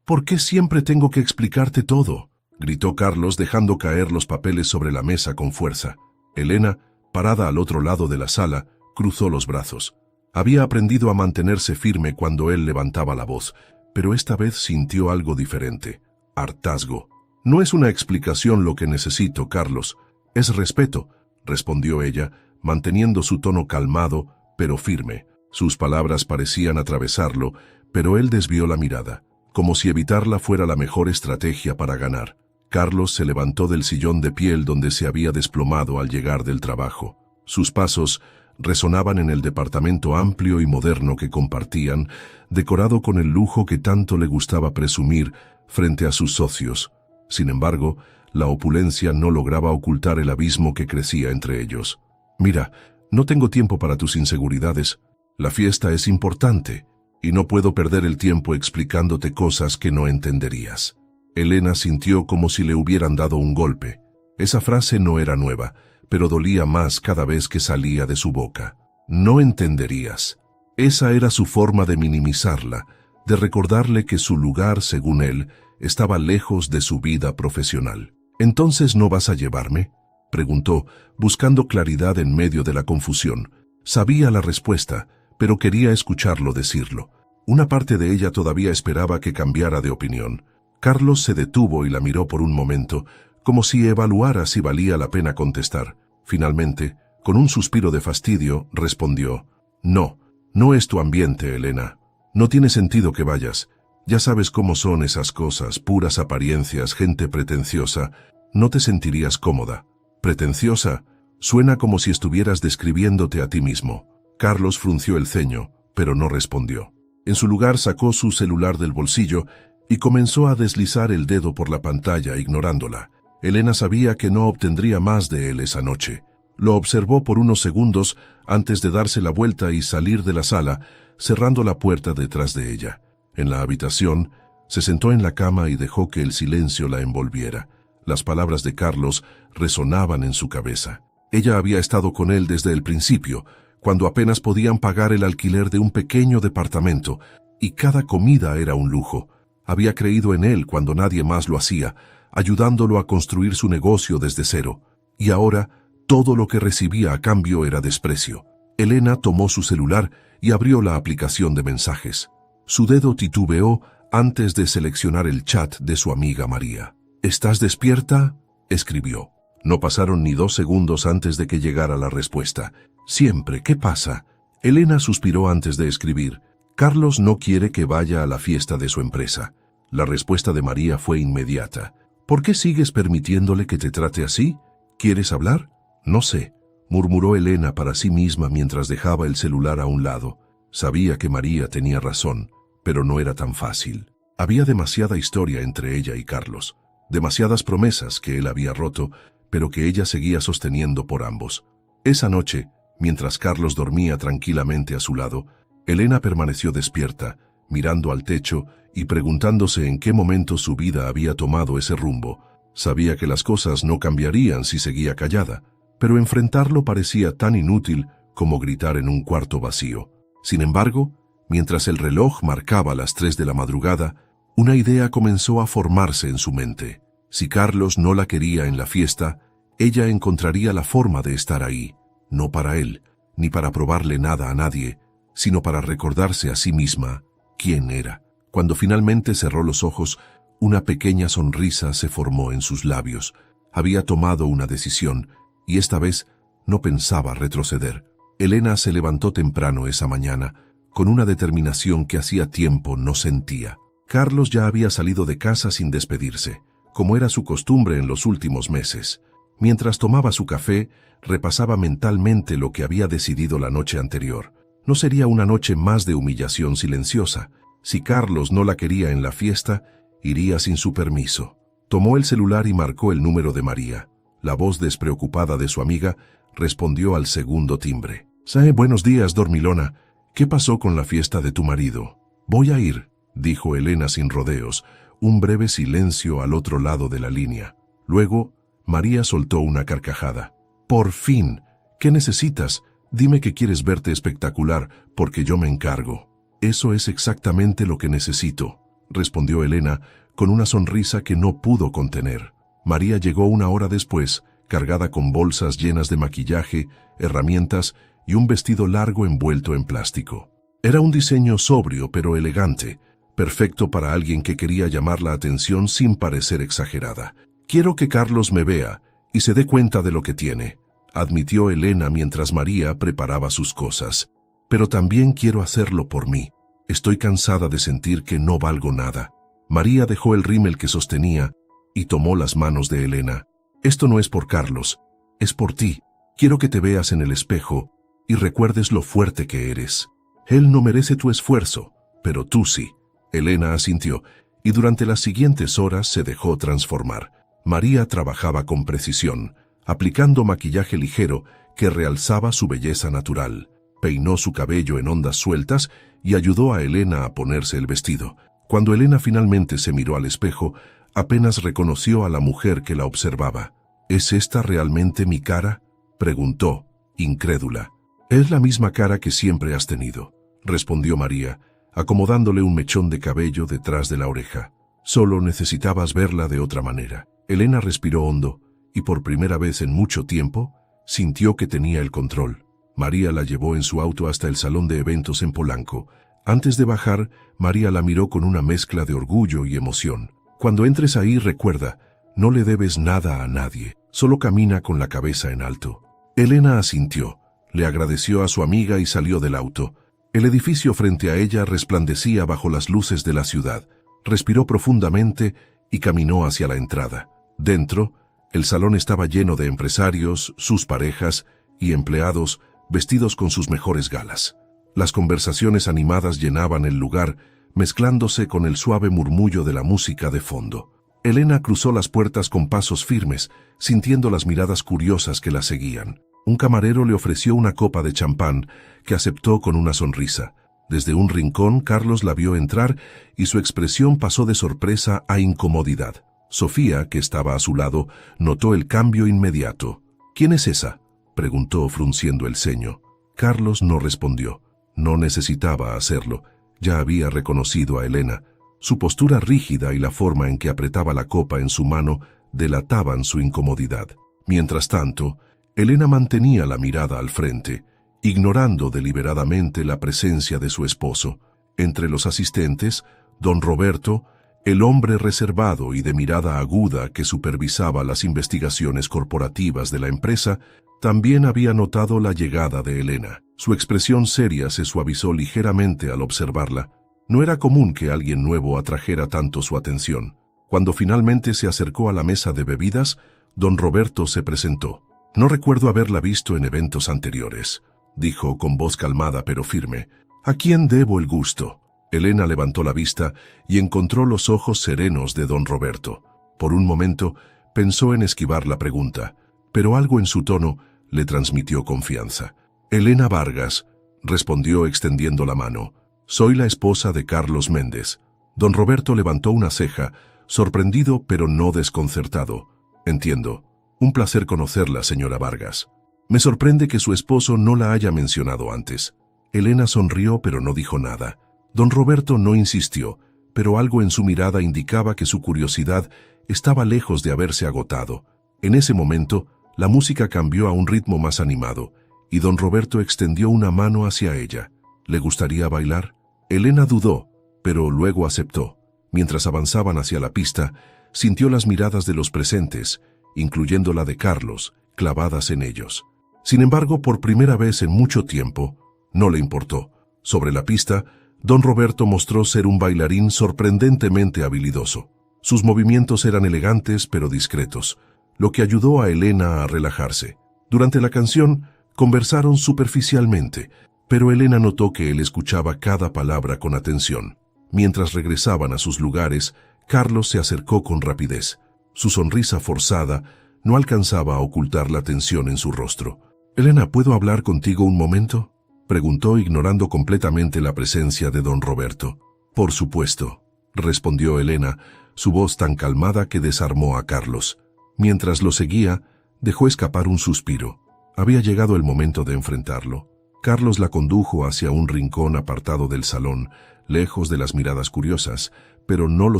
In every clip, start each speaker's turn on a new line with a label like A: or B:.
A: ¿Por qué siempre tengo que explicarte todo?, gritó Carlos dejando caer los papeles sobre la mesa con fuerza. Elena, parada al otro lado de la sala, cruzó los brazos. Había aprendido a mantenerse firme cuando él levantaba la voz, pero esta vez sintió algo diferente: hartazgo. «No es una explicación lo que necesito, Carlos. Es respeto», respondió ella, manteniendo su tono calmado, pero firme. Sus palabras parecían atravesarlo, pero él desvió la mirada, como si evitarla fuera la mejor estrategia para ganar. Carlos se levantó del sillón de piel donde se había desplomado al llegar del trabajo. Sus pasos resonaban en el departamento amplio y moderno que compartían, decorado con el lujo que tanto le gustaba presumir frente a sus socios. Sin embargo, la opulencia no lograba ocultar el abismo que crecía entre ellos. «Mira, no tengo tiempo para tus inseguridades. La fiesta es importante, y no puedo perder el tiempo explicándote cosas que no entenderías». Elena sintió como si le hubieran dado un golpe. Esa frase no era nueva, pero dolía más cada vez que salía de su boca. «No entenderías». Esa era su forma de minimizarla, de recordarle que su lugar, según él, estaba lejos de su vida profesional. «¿Entonces no vas a llevarme?», preguntó, buscando claridad en medio de la confusión. Sabía la respuesta, pero quería escucharlo decirlo. Una parte de ella todavía esperaba que cambiara de opinión. Carlos se detuvo y la miró por un momento, como si evaluara si valía la pena contestar. Finalmente, con un suspiro de fastidio, respondió: «No, no es tu ambiente, Elena. No tiene sentido que vayas. Ya sabes cómo son esas cosas, puras apariencias, gente pretenciosa. No te sentirías cómoda». «¿Pretenciosa?» Suena como si estuvieras describiéndote a ti mismo. Carlos frunció el ceño, pero no respondió. En su lugar sacó su celular del bolsillo y comenzó a deslizar el dedo por la pantalla, ignorándola. Elena sabía que no obtendría más de él esa noche. Lo observó por unos segundos antes de darse la vuelta y salir de la sala, cerrando la puerta detrás de ella. En la habitación, se sentó en la cama y dejó que el silencio la envolviera. Las palabras de Carlos resonaban en su cabeza. Ella había estado con él desde el principio, cuando apenas podían pagar el alquiler de un pequeño departamento, y cada comida era un lujo. Había creído en él cuando nadie más lo hacía, ayudándolo a construir su negocio desde cero. Y ahora, todo lo que recibía a cambio era desprecio. Elena tomó su celular y abrió la aplicación de mensajes. Su dedo titubeó antes de seleccionar el chat de su amiga María. «¿Estás despierta?», escribió. No pasaron ni 2 segundos antes de que llegara la respuesta. «Siempre, ¿qué pasa?». Elena suspiró antes de escribir: «Carlos no quiere que vaya a la fiesta de su empresa». La respuesta de María fue inmediata. «¿Por qué sigues permitiéndole que te trate así? ¿Quieres hablar?». «No sé», murmuró Elena para sí misma mientras dejaba el celular a un lado. Sabía que María tenía razón, pero no era tan fácil. Había demasiada historia entre ella y Carlos, demasiadas promesas que él había roto, pero que ella seguía sosteniendo por ambos. Esa noche, mientras Carlos dormía tranquilamente a su lado, Elena permaneció despierta, mirando al techo y preguntándose en qué momento su vida había tomado ese rumbo. Sabía que las cosas no cambiarían si seguía callada, pero enfrentarlo parecía tan inútil como gritar en un cuarto vacío. Sin embargo, mientras el reloj marcaba las 3 de la madrugada, una idea comenzó a formarse en su mente. Si Carlos no la quería en la fiesta, ella encontraría la forma de estar ahí, no para él, ni para probarle nada a nadie, sino para recordarse a sí misma quién era. Cuando finalmente cerró los ojos, una pequeña sonrisa se formó en sus labios. Había tomado una decisión, y esta vez no pensaba retroceder. Elena se levantó temprano esa mañana, con una determinación que hacía tiempo no sentía. Carlos ya había salido de casa sin despedirse, como era su costumbre en los últimos meses. Mientras tomaba su café, repasaba mentalmente lo que había decidido la noche anterior. No sería una noche más de humillación silenciosa. Si Carlos no la quería en la fiesta, iría sin su permiso. Tomó el celular y marcó el número de María. La voz despreocupada de su amiga respondió al segundo timbre. «Buenos días, dormilona. ¿Qué pasó con la fiesta de tu marido?». «Voy a ir», dijo Elena sin rodeos. Un breve silencio al otro lado de la línea. Luego, María soltó una carcajada. «Por fin. ¿Qué necesitas? Dime que quieres verte espectacular, porque yo me encargo». «Eso es exactamente lo que necesito», respondió Elena, con una sonrisa que no pudo contener. María llegó 1 hora después, cargada con bolsas llenas de maquillaje, herramientas y un vestido largo envuelto en plástico. Era un diseño sobrio pero elegante, perfecto para alguien que quería llamar la atención sin parecer exagerada. «Quiero que Carlos me vea y se dé cuenta de lo que tiene», admitió Elena mientras María preparaba sus cosas. «Pero también quiero hacerlo por mí. Estoy cansada de sentir que no valgo nada». María dejó el rímel que sostenía y tomó las manos de Elena. «Esto no es por Carlos, es por ti. Quiero que te veas en el espejo y recuerdes lo fuerte que eres. Él no merece tu esfuerzo, pero tú sí». Elena asintió y durante las siguientes horas se dejó transformar. María trabajaba con precisión, aplicando maquillaje ligero que realzaba su belleza natural. Peinó su cabello en ondas sueltas y ayudó a Elena a ponerse el vestido. Cuando Elena finalmente se miró al espejo, apenas reconoció a la mujer que la observaba. «¿Es esta realmente mi cara?», preguntó, incrédula. «Es la misma cara que siempre has tenido», respondió María, acomodándole un mechón de cabello detrás de la oreja. «Solo necesitabas verla de otra manera». Elena respiró hondo y por primera vez en mucho tiempo sintió que tenía el control. María la llevó en su auto hasta el salón de eventos en Polanco. Antes de bajar, María la miró con una mezcla de orgullo y emoción. «Cuando entres ahí, recuerda, no le debes nada a nadie, solo camina con la cabeza en alto». Elena asintió, le agradeció a su amiga y salió del auto. El edificio frente a ella resplandecía bajo las luces de la ciudad. Respiró profundamente y caminó hacia la entrada. Dentro, el salón estaba lleno de empresarios, sus parejas y empleados vestidos con sus mejores galas. Las conversaciones animadas llenaban el lugar, mezclándose con el suave murmullo de la música de fondo. Elena cruzó las puertas con pasos firmes, sintiendo las miradas curiosas que la seguían. Un camarero le ofreció una copa de champán, que aceptó con una sonrisa. Desde un rincón, Carlos la vio entrar y su expresión pasó de sorpresa a incomodidad. Sofía, que estaba a su lado, notó el cambio inmediato. «¿Quién es esa?», preguntó frunciendo el ceño. Carlos no respondió. No necesitaba hacerlo. Ya había reconocido a Elena. Su postura rígida y la forma en que apretaba la copa en su mano delataban su incomodidad. Mientras tanto, Elena mantenía la mirada al frente, ignorando deliberadamente la presencia de su esposo. Entre los asistentes, don Roberto, el hombre reservado y de mirada aguda que supervisaba las investigaciones corporativas de la empresa, también había notado la llegada de Elena. Su expresión seria se suavizó ligeramente al observarla. No era común que alguien nuevo atrajera tanto su atención. Cuando finalmente se acercó a la mesa de bebidas, don Roberto se presentó. «No recuerdo haberla visto en eventos anteriores», dijo con voz calmada pero firme. «¿A quién debo el gusto?». Elena levantó la vista y encontró los ojos serenos de don Roberto. Por un momento pensó en esquivar la pregunta, pero algo en su tono le transmitió confianza. «Elena Vargas», respondió extendiendo la mano. «Soy la esposa de Carlos Méndez». Don Roberto levantó una ceja, sorprendido pero no desconcertado. «Entiendo. Un placer conocerla, señora Vargas. Me sorprende que su esposo no la haya mencionado antes». Elena sonrió pero no dijo nada. Don Roberto no insistió, pero algo en su mirada indicaba que su curiosidad estaba lejos de haberse agotado. En ese momento, la música cambió a un ritmo más animado, y don Roberto extendió una mano hacia ella. ¿Le gustaría bailar? Elena dudó, pero luego aceptó. Mientras avanzaban hacia la pista, sintió las miradas de los presentes, incluyendo la de Carlos, clavadas en ellos. Sin embargo, por primera vez en mucho tiempo, no le importó. Sobre la pista, don Roberto mostró ser un bailarín sorprendentemente habilidoso. Sus movimientos eran elegantes pero discretos, lo que ayudó a Elena a relajarse. Durante la canción, conversaron superficialmente, pero Elena notó que él escuchaba cada palabra con atención. Mientras regresaban a sus lugares, Carlos se acercó con rapidez. Su sonrisa forzada no alcanzaba a ocultar la tensión en su rostro. «Elena, ¿puedo hablar contigo un momento?», preguntó ignorando completamente la presencia de don Roberto. «Por supuesto», respondió Elena, su voz tan calmada que desarmó a Carlos. Mientras lo seguía, dejó escapar un suspiro. Había llegado el momento de enfrentarlo. Carlos la condujo hacia un rincón apartado del salón, lejos de las miradas curiosas, pero no lo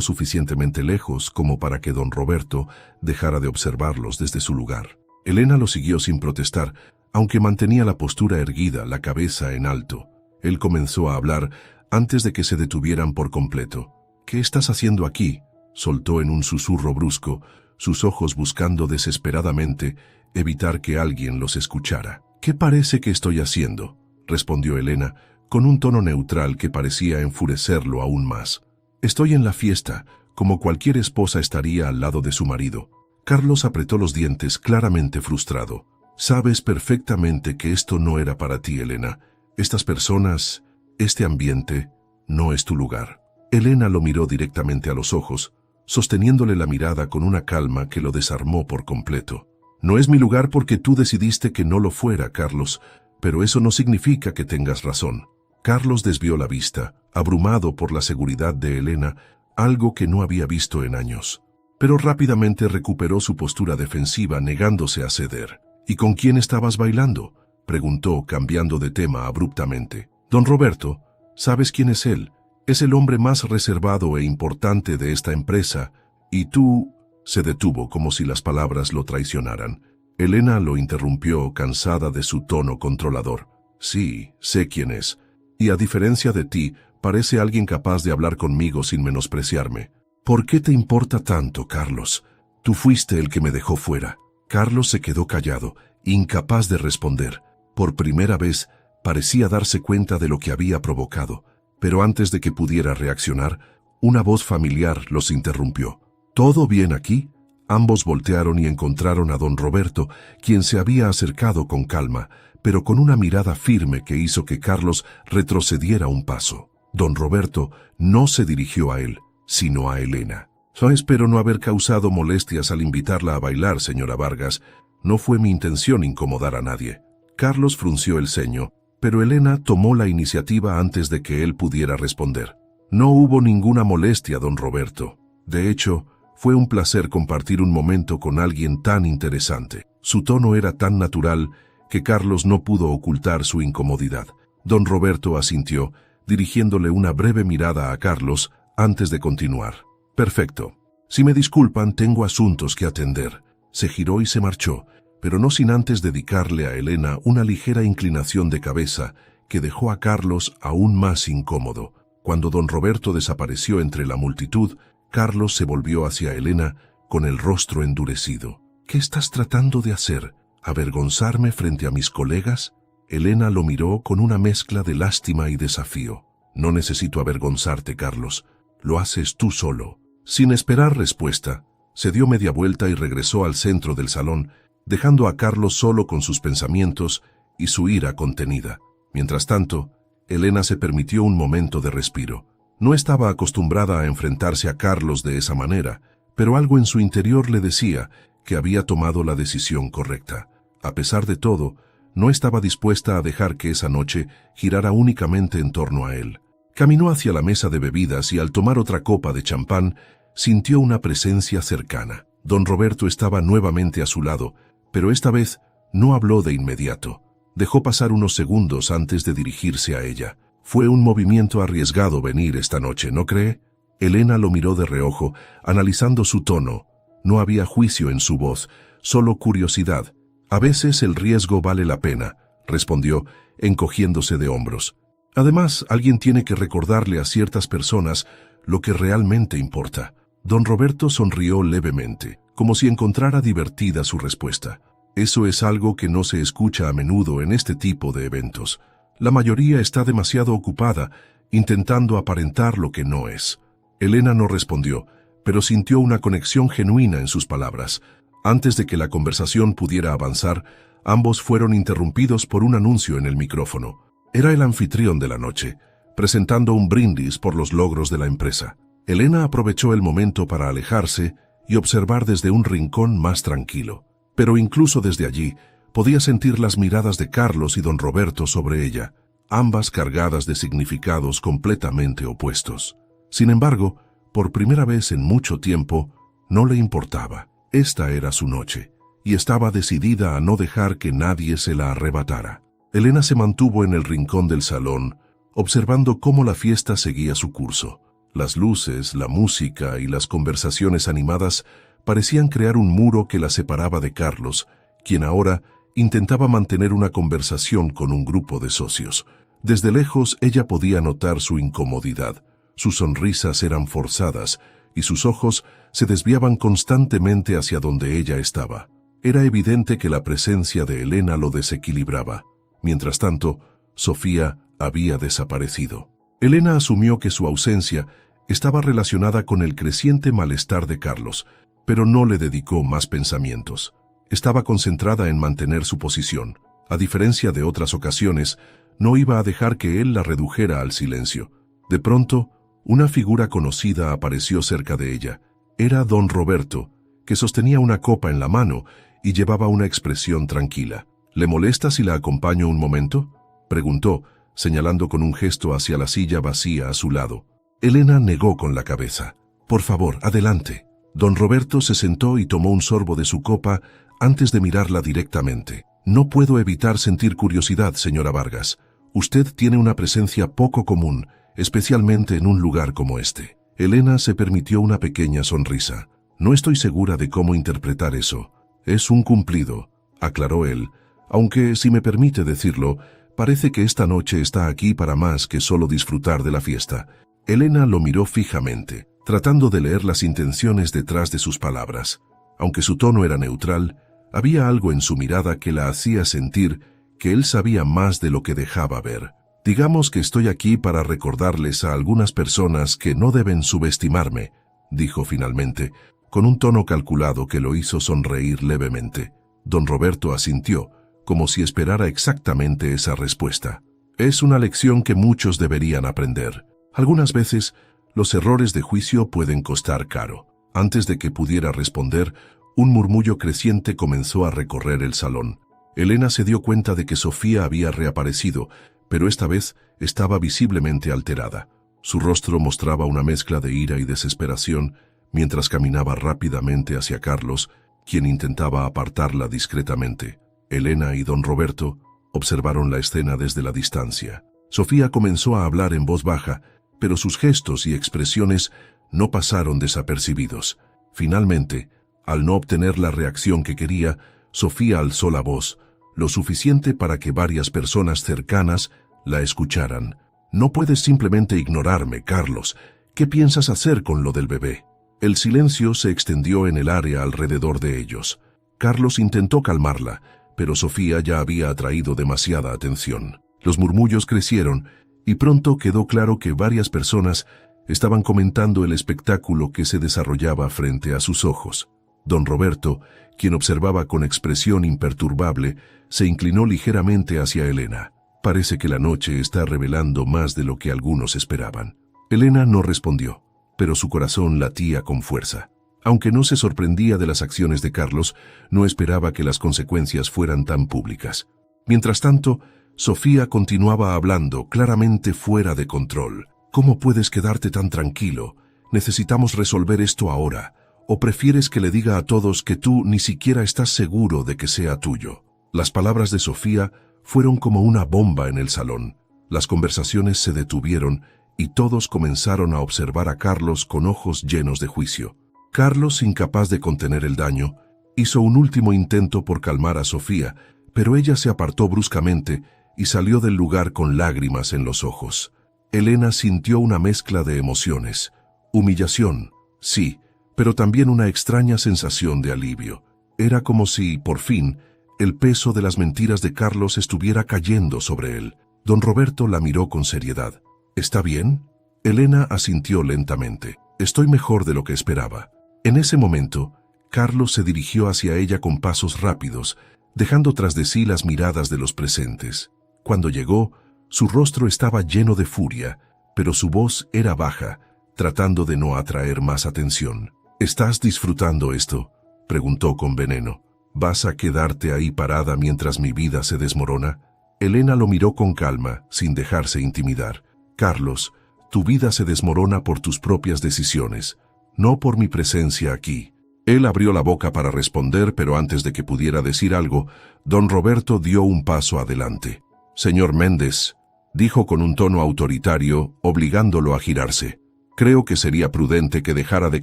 A: suficientemente lejos como para que don Roberto dejara de observarlos desde su lugar. Elena lo siguió sin protestar, aunque mantenía la postura erguida, la cabeza en alto. Él comenzó a hablar antes de que se detuvieran por completo. «¿Qué estás haciendo aquí?», soltó en un susurro brusco, sus ojos buscando desesperadamente evitar que alguien los escuchara. «¿Qué parece que estoy haciendo?», respondió Elena, con un tono neutral que parecía enfurecerlo aún más. «Estoy en la fiesta, como cualquier esposa estaría al lado de su marido». Carlos apretó los dientes, claramente frustrado. «Sabes perfectamente que esto no era para ti, Elena. Estas personas, este ambiente, no es tu lugar». Elena lo miró directamente a los ojos, sosteniéndole la mirada con una calma que lo desarmó por completo. «No es mi lugar porque tú decidiste que no lo fuera, Carlos, pero eso no significa que tengas razón». Carlos desvió la vista, abrumado por la seguridad de Elena, algo que no había visto en años. Pero rápidamente recuperó su postura defensiva, negándose a ceder. «¿Y con quién estabas bailando?», preguntó, cambiando de tema abruptamente. «Don Roberto, ¿sabes quién es él? Es el hombre más reservado e importante de esta empresa, y tú...». Se detuvo como si las palabras lo traicionaran. Elena lo interrumpió, cansada de su tono controlador. «Sí, sé quién es. Y a diferencia de ti, parece alguien capaz de hablar conmigo sin menospreciarme». «¿Por qué te importa tanto, Carlos? Tú fuiste el que me dejó fuera». Carlos se quedó callado, incapaz de responder. Por primera vez, parecía darse cuenta de lo que había provocado. Pero antes de que pudiera reaccionar, una voz familiar los interrumpió. «¿Todo bien aquí?». Ambos voltearon y encontraron a don Roberto, quien se había acercado con calma, pero con una mirada firme que hizo que Carlos retrocediera un paso. Don Roberto no se dirigió a él, sino a Elena. «Espero no haber causado molestias al invitarla a bailar, señora Vargas. No fue mi intención incomodar a nadie». Carlos frunció el ceño, pero Elena tomó la iniciativa antes de que él pudiera responder. «No hubo ninguna molestia, don Roberto. De hecho, fue un placer compartir un momento con alguien tan interesante». Su tono era tan natural que Carlos no pudo ocultar su incomodidad. Don Roberto asintió, dirigiéndole una breve mirada a Carlos antes de continuar. «Perfecto. Si me disculpan, tengo asuntos que atender». Se giró y se marchó, pero no sin antes dedicarle a Elena una ligera inclinación de cabeza que dejó a Carlos aún más incómodo. Cuando don Roberto desapareció entre la multitud, Carlos se volvió hacia Elena con el rostro endurecido. «¿Qué estás tratando de hacer? ¿Avergonzarme frente a mis colegas?». Elena lo miró con una mezcla de lástima y desafío. «No necesito avergonzarte, Carlos. Lo haces tú solo». Sin esperar respuesta, se dio media vuelta y regresó al centro del salón, dejando a Carlos solo con sus pensamientos y su ira contenida. Mientras tanto, Elena se permitió un momento de respiro. No estaba acostumbrada a enfrentarse a Carlos de esa manera, pero algo en su interior le decía que había tomado la decisión correcta. A pesar de todo, no estaba dispuesta a dejar que esa noche girara únicamente en torno a él. Caminó hacia la mesa de bebidas y al tomar otra copa de champán, sintió una presencia cercana. Don Roberto estaba nuevamente a su lado, pero esta vez no habló de inmediato. Dejó pasar unos segundos antes de dirigirse a ella. «Fue un movimiento arriesgado venir esta noche, ¿no cree?». Elena lo miró de reojo, analizando su tono. No había juicio en su voz, solo curiosidad. «A veces el riesgo vale la pena», respondió, encogiéndose de hombros. «Además, alguien tiene que recordarle a ciertas personas lo que realmente importa». Don Roberto sonrió levemente, como si encontrara divertida su respuesta. «Eso es algo que no se escucha a menudo en este tipo de eventos. La mayoría está demasiado ocupada, intentando aparentar lo que no es». Elena no respondió, pero sintió una conexión genuina en sus palabras. Antes de que la conversación pudiera avanzar, ambos fueron interrumpidos por un anuncio en el micrófono. Era el anfitrión de la noche, presentando un brindis por los logros de la empresa. Elena aprovechó el momento para alejarse y observar desde un rincón más tranquilo. Pero incluso desde allí, podía sentir las miradas de Carlos y don Roberto sobre ella, ambas cargadas de significados completamente opuestos. Sin embargo, por primera vez en mucho tiempo, no le importaba. Esta era su noche, y estaba decidida a no dejar que nadie se la arrebatara. Elena se mantuvo en el rincón del salón, observando cómo la fiesta seguía su curso. Las luces, la música y las conversaciones animadas parecían crear un muro que la separaba de Carlos, quien ahora intentaba mantener una conversación con un grupo de socios. Desde lejos ella podía notar su incomodidad. Sus sonrisas eran forzadas y sus ojos se desviaban constantemente hacia donde ella estaba. Era evidente que la presencia de Elena lo desequilibraba. Mientras tanto, Sofía había desaparecido. Elena asumió que su ausencia estaba relacionada con el creciente malestar de Carlos, pero no le dedicó más pensamientos. Estaba concentrada en mantener su posición. A diferencia de otras ocasiones, no iba a dejar que él la redujera al silencio. De pronto, una figura conocida apareció cerca de ella. Era don Roberto, que sostenía una copa en la mano y llevaba una expresión tranquila. «¿Le molesta si la acompaño un momento?», preguntó, señalando con un gesto hacia la silla vacía a su lado. Elena negó con la cabeza. «Por favor, adelante». Don Roberto se sentó y tomó un sorbo de su copa antes de mirarla directamente. «No puedo evitar sentir curiosidad, señora Vargas. Usted tiene una presencia poco común, especialmente en un lugar como este». Elena se permitió una pequeña sonrisa. «No estoy segura de cómo interpretar eso. Es un cumplido», aclaró él, «aunque, si me permite decirlo, parece que esta noche está aquí para más que solo disfrutar de la fiesta». Elena lo miró fijamente, tratando de leer las intenciones detrás de sus palabras. Aunque su tono era neutral, había algo en su mirada que la hacía sentir que él sabía más de lo que dejaba ver. «Digamos que estoy aquí para recordarles a algunas personas que no deben subestimarme», dijo finalmente, con un tono calculado que lo hizo sonreír levemente. Don Roberto asintió, como si esperara exactamente esa respuesta. «Es una lección que muchos deberían aprender. Algunas veces, los errores de juicio pueden costar caro». Antes de que pudiera responder, un murmullo creciente comenzó a recorrer el salón. Elena se dio cuenta de que Sofía había reaparecido, pero esta vez estaba visiblemente alterada. Su rostro mostraba una mezcla de ira y desesperación mientras caminaba rápidamente hacia Carlos, quien intentaba apartarla discretamente. Elena y don Roberto observaron la escena desde la distancia. Sofía comenzó a hablar en voz baja, pero sus gestos y expresiones no pasaron desapercibidos. Finalmente, al no obtener la reacción que quería, Sofía alzó la voz, lo suficiente para que varias personas cercanas la escucharan. «No puedes simplemente ignorarme, Carlos. ¿Qué piensas hacer con lo del bebé?». El silencio se extendió en el área alrededor de ellos. Carlos intentó calmarla, pero Sofía ya había atraído demasiada atención. Los murmullos crecieron y pronto quedó claro que varias personas estaban comentando el espectáculo que se desarrollaba frente a sus ojos. Don Roberto, quien observaba con expresión imperturbable, se inclinó ligeramente hacia Elena. «Parece que la noche está revelando más de lo que algunos esperaban». Elena no respondió, pero su corazón latía con fuerza. Aunque no se sorprendía de las acciones de Carlos, no esperaba que las consecuencias fueran tan públicas. Mientras tanto, Sofía continuaba hablando, claramente fuera de control. «¿Cómo puedes quedarte tan tranquilo? Necesitamos resolver esto ahora. ¿O prefieres que le diga a todos que tú ni siquiera estás seguro de que sea tuyo?». Las palabras de Sofía fueron como una bomba en el salón. Las conversaciones se detuvieron y todos comenzaron a observar a Carlos con ojos llenos de juicio. Carlos, incapaz de contener el daño, hizo un último intento por calmar a Sofía, pero ella se apartó bruscamente y salió del lugar con lágrimas en los ojos. Elena sintió una mezcla de emociones. Humillación, sí, pero también una extraña sensación de alivio. Era como si, por fin, el peso de las mentiras de Carlos estuviera cayendo sobre él. Don Roberto la miró con seriedad. «¿Está bien?». Elena asintió lentamente. «Estoy mejor de lo que esperaba». En ese momento, Carlos se dirigió hacia ella con pasos rápidos, dejando tras de sí las miradas de los presentes. Cuando llegó, su rostro estaba lleno de furia, pero su voz era baja, tratando de no atraer más atención. «¿Estás disfrutando esto?», preguntó con veneno. «¿Vas a quedarte ahí parada mientras mi vida se desmorona?». Elena lo miró con calma, sin dejarse intimidar. «Carlos, tu vida se desmorona por tus propias decisiones, no por mi presencia aquí». Él abrió la boca para responder, pero antes de que pudiera decir algo, don Roberto dio un paso adelante. «Señor Méndez», dijo con un tono autoritario, obligándolo a girarse. Creo que sería prudente que dejara de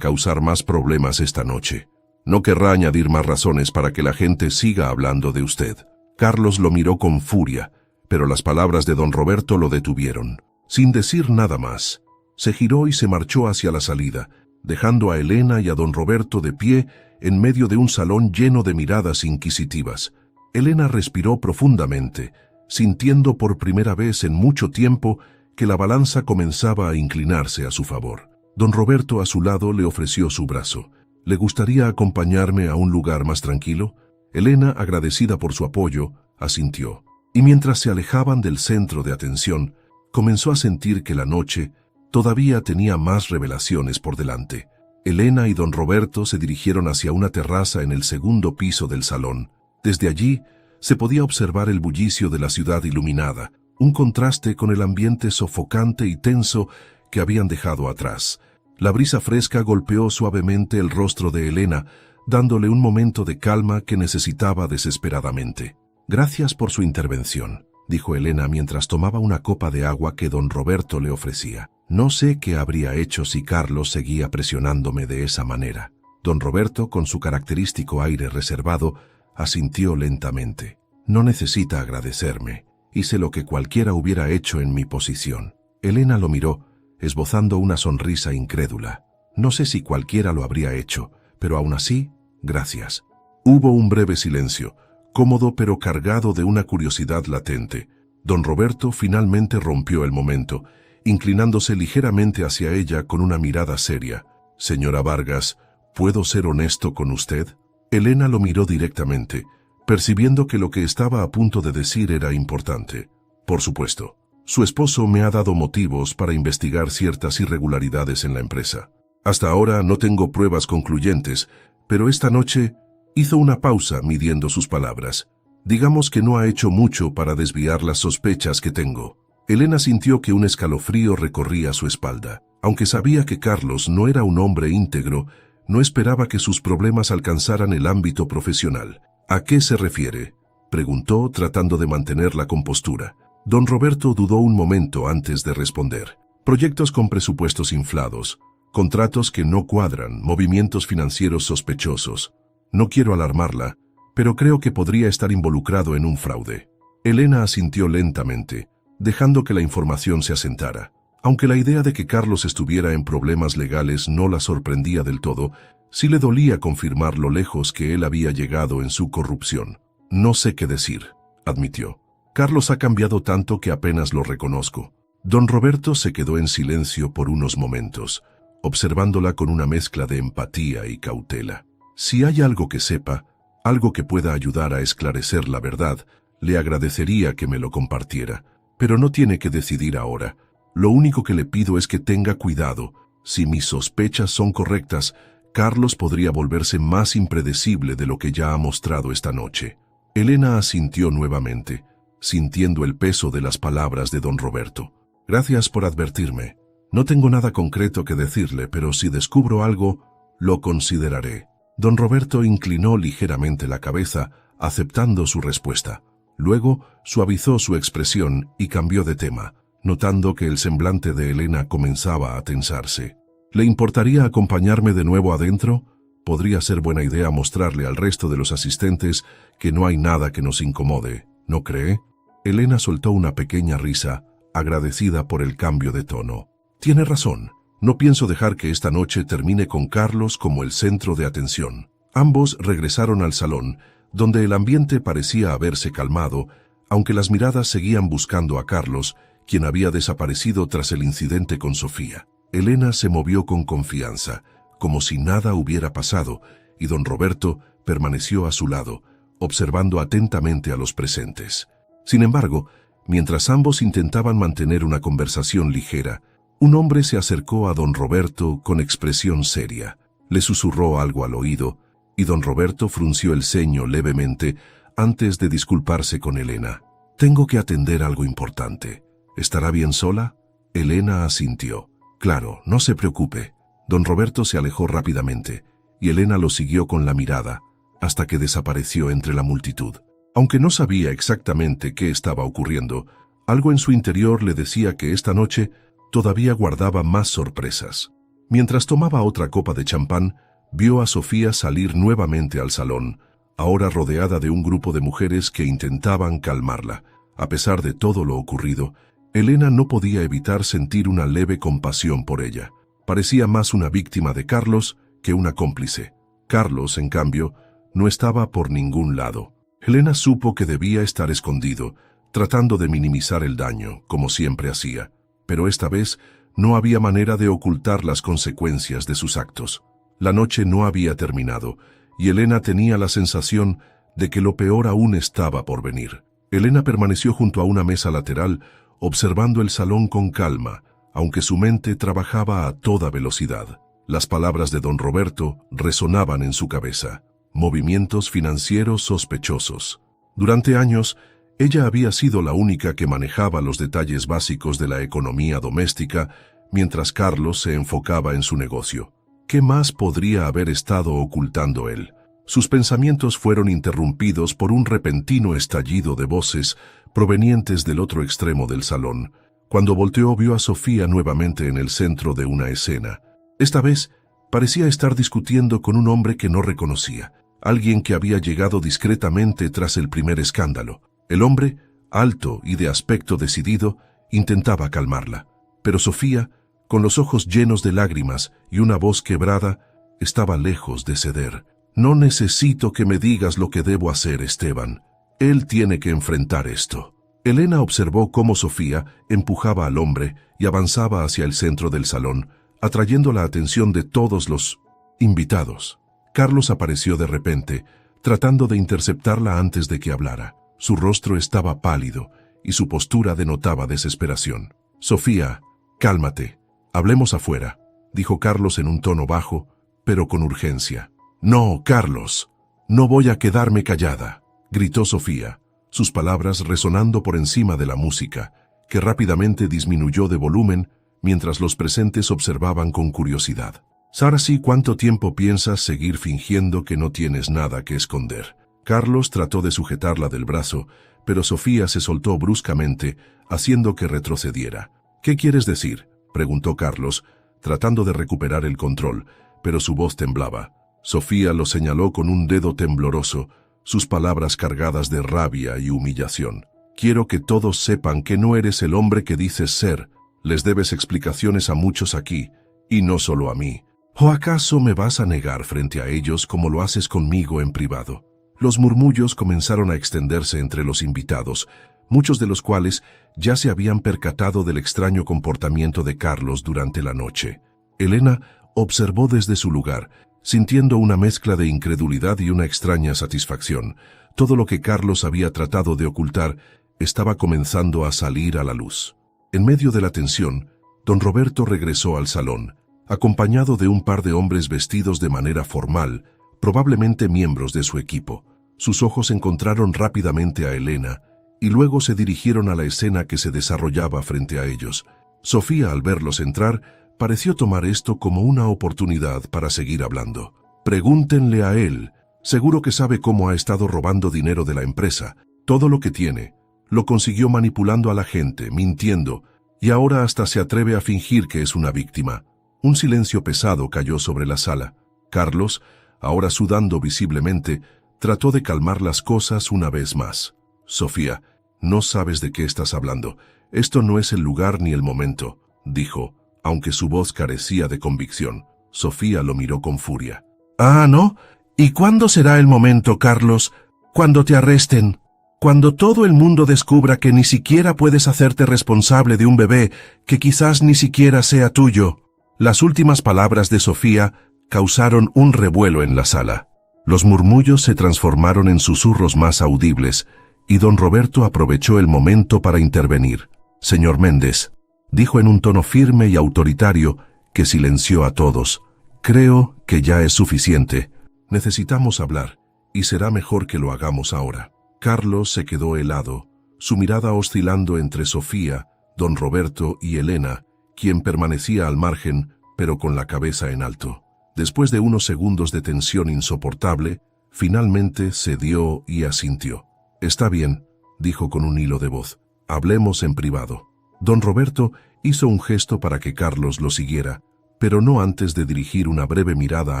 A: causar más problemas esta noche. No querrá añadir más razones para que la gente siga hablando de usted. Carlos lo miró con furia, pero las palabras de don Roberto lo detuvieron. Sin decir nada más, se giró y se marchó hacia la salida, dejando a Elena y a don Roberto de pie en medio de un salón lleno de miradas inquisitivas. Elena respiró profundamente, sintiendo por primera vez en mucho tiempo que la balanza comenzaba a inclinarse a su favor. Don Roberto a su lado le ofreció su brazo. ¿Le gustaría acompañarme a un lugar más tranquilo? Elena, agradecida por su apoyo, asintió. Y mientras se alejaban del centro de atención, comenzó a sentir que la noche todavía tenía más revelaciones por delante. Elena y don Roberto se dirigieron hacia una terraza en el segundo piso del salón. Desde allí se podía observar el bullicio de la ciudad iluminada, un contraste con el ambiente sofocante y tenso que habían dejado atrás. La brisa fresca golpeó suavemente el rostro de Elena, dándole un momento de calma que necesitaba desesperadamente. «Gracias por su intervención», dijo Elena mientras tomaba una copa de agua que don Roberto le ofrecía. «No sé qué habría hecho si Carlos seguía presionándome de esa manera». Don Roberto, con su característico aire reservado, asintió lentamente. «No necesita agradecerme. Hice lo que cualquiera hubiera hecho en mi posición». Elena lo miró, esbozando una sonrisa incrédula. «No sé si cualquiera lo habría hecho, pero aún así, gracias». Hubo un breve silencio, cómodo pero cargado de una curiosidad latente. Don Roberto finalmente rompió el momento, inclinándose ligeramente hacia ella con una mirada seria. «Señora Vargas, ¿puedo ser honesto con usted?» Elena lo miró directamente, percibiendo que lo que estaba a punto de decir era importante. «Por supuesto. Su esposo me ha dado motivos para investigar ciertas irregularidades en la empresa. Hasta ahora no tengo pruebas concluyentes, pero esta noche…» Hizo una pausa midiendo sus palabras. «Digamos que no ha hecho mucho para desviar las sospechas que tengo». Elena sintió que un escalofrío recorría su espalda. Aunque sabía que Carlos no era un hombre íntegro, no esperaba que sus problemas alcanzaran el ámbito profesional. «¿A qué se refiere?», preguntó, tratando de mantener la compostura. Don Roberto dudó un momento antes de responder. «Proyectos con presupuestos inflados, contratos que no cuadran, movimientos financieros sospechosos. No quiero alarmarla, pero creo que podría estar involucrado en un fraude». Elena asintió lentamente, dejando que la información se asentara. Aunque la idea de que Carlos estuviera en problemas legales no la sorprendía del todo, sí le dolía confirmar lo lejos que él había llegado en su corrupción. «No sé qué decir», admitió. «Carlos ha cambiado tanto que apenas lo reconozco». Don Roberto se quedó en silencio por unos momentos, observándola con una mezcla de empatía y cautela. «Si hay algo que sepa, algo que pueda ayudar a esclarecer la verdad, le agradecería que me lo compartiera, pero no tiene que decidir ahora. Lo único que le pido es que tenga cuidado. Si mis sospechas son correctas, Carlos podría volverse más impredecible de lo que ya ha mostrado esta noche». Elena asintió nuevamente, sintiendo el peso de las palabras de don Roberto. «Gracias por advertirme. No tengo nada concreto que decirle, pero si descubro algo, lo consideraré». Don Roberto inclinó ligeramente la cabeza, aceptando su respuesta. Luego suavizó su expresión y cambió de tema, notando que el semblante de Elena comenzaba a tensarse. «¿Le importaría acompañarme de nuevo adentro? Podría ser buena idea mostrarle al resto de los asistentes que no hay nada que nos incomode, ¿no cree?». Elena soltó una pequeña risa, agradecida por el cambio de tono. «Tiene razón. No pienso dejar que esta noche termine con Carlos como el centro de atención». Ambos regresaron al salón, donde el ambiente parecía haberse calmado, aunque las miradas seguían buscando a Carlos, quien había desaparecido tras el incidente con Sofía. Elena se movió con confianza, como si nada hubiera pasado, y don Roberto permaneció a su lado, observando atentamente a los presentes. Sin embargo, mientras ambos intentaban mantener una conversación ligera, un hombre se acercó a don Roberto con expresión seria. Le susurró algo al oído, y don Roberto frunció el ceño levemente antes de disculparse con Elena. «Tengo que atender algo importante. ¿Estará bien sola?». Elena asintió. «Claro, no se preocupe». Don Roberto se alejó rápidamente, y Elena lo siguió con la mirada, hasta que desapareció entre la multitud. Aunque no sabía exactamente qué estaba ocurriendo, algo en su interior le decía que esta noche todavía guardaba más sorpresas. Mientras tomaba otra copa de champán, vio a Sofía salir nuevamente al salón, ahora rodeada de un grupo de mujeres que intentaban calmarla. A pesar de todo lo ocurrido, Elena no podía evitar sentir una leve compasión por ella. Parecía más una víctima de Carlos que una cómplice. Carlos, en cambio, no estaba por ningún lado. Elena supo que debía estar escondido, tratando de minimizar el daño, como siempre hacía. Pero esta vez no había manera de ocultar las consecuencias de sus actos. La noche no había terminado, y Elena tenía la sensación de que lo peor aún estaba por venir. Elena permaneció junto a una mesa lateral, observando el salón con calma, aunque su mente trabajaba a toda velocidad. Las palabras de don Roberto resonaban en su cabeza. Movimientos financieros sospechosos. Durante años, ella había sido la única que manejaba los detalles básicos de la economía doméstica, mientras Carlos se enfocaba en su negocio. ¿Qué más podría haber estado ocultando él? Sus pensamientos fueron interrumpidos por un repentino estallido de voces provenientes del otro extremo del salón. Cuando volteó, vio a Sofía nuevamente en el centro de una escena. Esta vez parecía estar discutiendo con un hombre que no reconocía, alguien que había llegado discretamente tras el primer escándalo. El hombre, alto y de aspecto decidido, intentaba calmarla, pero Sofía, con los ojos llenos de lágrimas y una voz quebrada, estaba lejos de ceder. «No necesito que me digas lo que debo hacer, Esteban. Él tiene que enfrentar esto». Elena observó cómo Sofía empujaba al hombre y avanzaba hacia el centro del salón, atrayendo la atención de todos los invitados. Carlos apareció de repente, tratando de interceptarla antes de que hablara. Su rostro estaba pálido y su postura denotaba desesperación. «Sofía, cálmate. Hablemos afuera», dijo Carlos en un tono bajo, pero con urgencia. «No, Carlos, no voy a quedarme callada», gritó Sofía, sus palabras resonando por encima de la música, que rápidamente disminuyó de volumen mientras los presentes observaban con curiosidad. «Sarsi, ¿cuánto tiempo piensas seguir fingiendo que no tienes nada que esconder?» Carlos trató de sujetarla del brazo, pero Sofía se soltó bruscamente, haciendo que retrocediera. «¿Qué quieres decir?», preguntó Carlos, tratando de recuperar el control, pero su voz temblaba. Sofía lo señaló con un dedo tembloroso, sus palabras cargadas de rabia y humillación. «Quiero que todos sepan que no eres el hombre que dices ser. Les debes explicaciones a muchos aquí, y no solo a mí. ¿O acaso me vas a negar frente a ellos como lo haces conmigo en privado?» Los murmullos comenzaron a extenderse entre los invitados, muchos de los cuales ya se habían percatado del extraño comportamiento de Carlos durante la noche. Elena observó desde su lugar, sintiendo una mezcla de incredulidad y una extraña satisfacción. Todo lo que Carlos había tratado de ocultar estaba comenzando a salir a la luz. En medio de la tensión, don Roberto regresó al salón, acompañado de un par de hombres vestidos de manera formal, probablemente miembros de su equipo. Sus ojos encontraron rápidamente a Elena y luego se dirigieron a la escena que se desarrollaba frente a ellos. Sofía, al verlos entrar, pareció tomar esto como una oportunidad para seguir hablando. «Pregúntenle a él. Seguro que sabe cómo ha estado robando dinero de la empresa. Todo lo que tiene. Lo consiguió manipulando a la gente, mintiendo, y ahora hasta se atreve a fingir que es una víctima». Un silencio pesado cayó sobre la sala. Carlos, ahora sudando visiblemente, trató de calmar las cosas una vez más. «Sofía, no sabes de qué estás hablando. Esto no es el lugar ni el momento», dijo, aunque su voz carecía de convicción. Sofía lo miró con furia. «¿Ah, no? ¿Y cuándo será el momento, Carlos? ¿Cuando te arresten? Cuando todo el mundo descubra que ni siquiera puedes hacerte responsable de un bebé que quizás ni siquiera sea tuyo». Las últimas palabras de Sofía causaron un revuelo en la sala. Los murmullos se transformaron en susurros más audibles, y don Roberto aprovechó el momento para intervenir. «Señor Méndez», dijo en un tono firme y autoritario que silenció a todos, «creo que ya es suficiente. Necesitamos hablar, y será mejor que lo hagamos ahora». Carlos se quedó helado, su mirada oscilando entre Sofía, don Roberto y Elena, quien permanecía al margen, pero con la cabeza en alto. Después de unos segundos de tensión insoportable, finalmente cedió y asintió. «Está bien», dijo con un hilo de voz. «Hablemos en privado». Don Roberto hizo un gesto para que Carlos lo siguiera, pero no antes de dirigir una breve mirada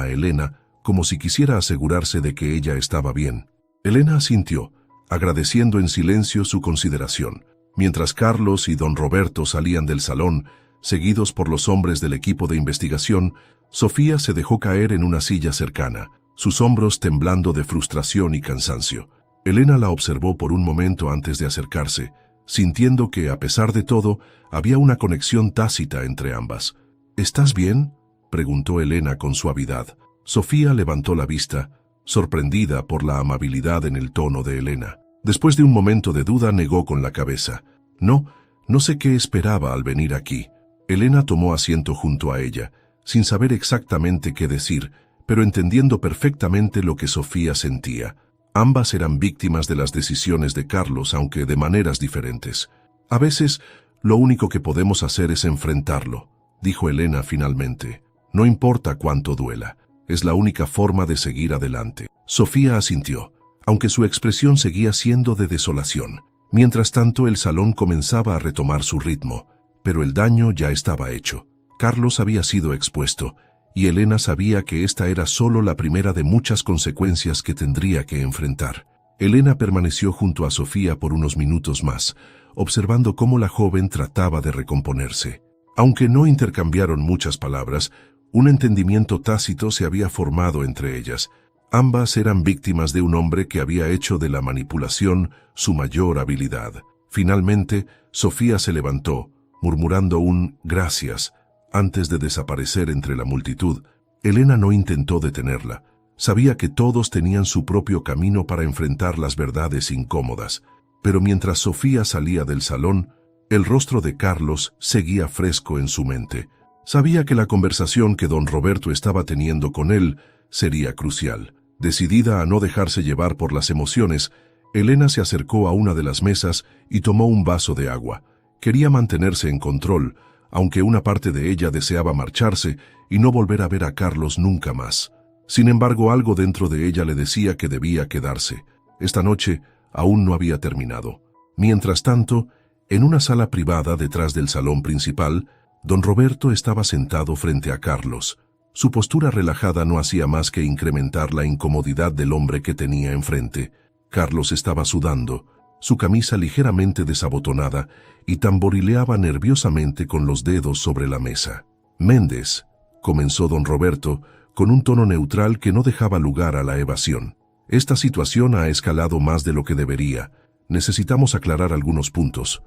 A: a Elena, como si quisiera asegurarse de que ella estaba bien. Elena asintió, agradeciendo en silencio su consideración. Mientras Carlos y don Roberto salían del salón, seguidos por los hombres del equipo de investigación, Sofía se dejó caer en una silla cercana, sus hombros temblando de frustración y cansancio. Elena la observó por un momento antes de acercarse, sintiendo que, a pesar de todo, había una conexión tácita entre ambas. ¿Estás bien?, preguntó Elena con suavidad. Sofía levantó la vista, sorprendida por la amabilidad en el tono de Elena. Después de un momento de duda, negó con la cabeza. No sé qué esperaba al venir aquí. Elena tomó asiento junto a ella, sin saber exactamente qué decir, pero entendiendo perfectamente lo que Sofía sentía. Ambas eran víctimas de las decisiones de Carlos, aunque de maneras diferentes. A veces, lo único que podemos hacer es enfrentarlo, dijo Elena finalmente. No importa cuánto duela, es la única forma de seguir adelante. Sofía asintió, aunque su expresión seguía siendo de desolación. Mientras tanto, el salón comenzaba a retomar su ritmo, pero el daño ya estaba hecho. Carlos había sido expuesto, y Elena sabía que esta era solo la primera de muchas consecuencias que tendría que enfrentar. Elena permaneció junto a Sofía por unos minutos más, observando cómo la joven trataba de recomponerse. Aunque no intercambiaron muchas palabras, un entendimiento tácito se había formado entre ellas. Ambas eran víctimas de un hombre que había hecho de la manipulación su mayor habilidad. Finalmente, Sofía se levantó, murmurando un «gracias», antes de desaparecer entre la multitud. Elena no intentó detenerla. Sabía que todos tenían su propio camino para enfrentar las verdades incómodas. Pero mientras Sofía salía del salón, el rostro de Carlos seguía fresco en su mente. Sabía que la conversación que don Roberto estaba teniendo con él sería crucial. Decidida a no dejarse llevar por las emociones, Elena se acercó a una de las mesas y tomó un vaso de agua. Quería mantenerse en control, aunque una parte de ella deseaba marcharse y no volver a ver a Carlos nunca más. Sin embargo, algo dentro de ella le decía que debía quedarse. Esta noche aún no había terminado. Mientras tanto, en una sala privada detrás del salón principal, don Roberto estaba sentado frente a Carlos. Su postura relajada no hacía más que incrementar la incomodidad del hombre que tenía enfrente. Carlos estaba sudando, su camisa ligeramente desabotonada, y tamborileaba nerviosamente con los dedos sobre la mesa. «Méndez», comenzó don Roberto, con un tono neutral que no dejaba lugar a la evasión. «Esta situación ha escalado más de lo que debería. Necesitamos aclarar algunos puntos».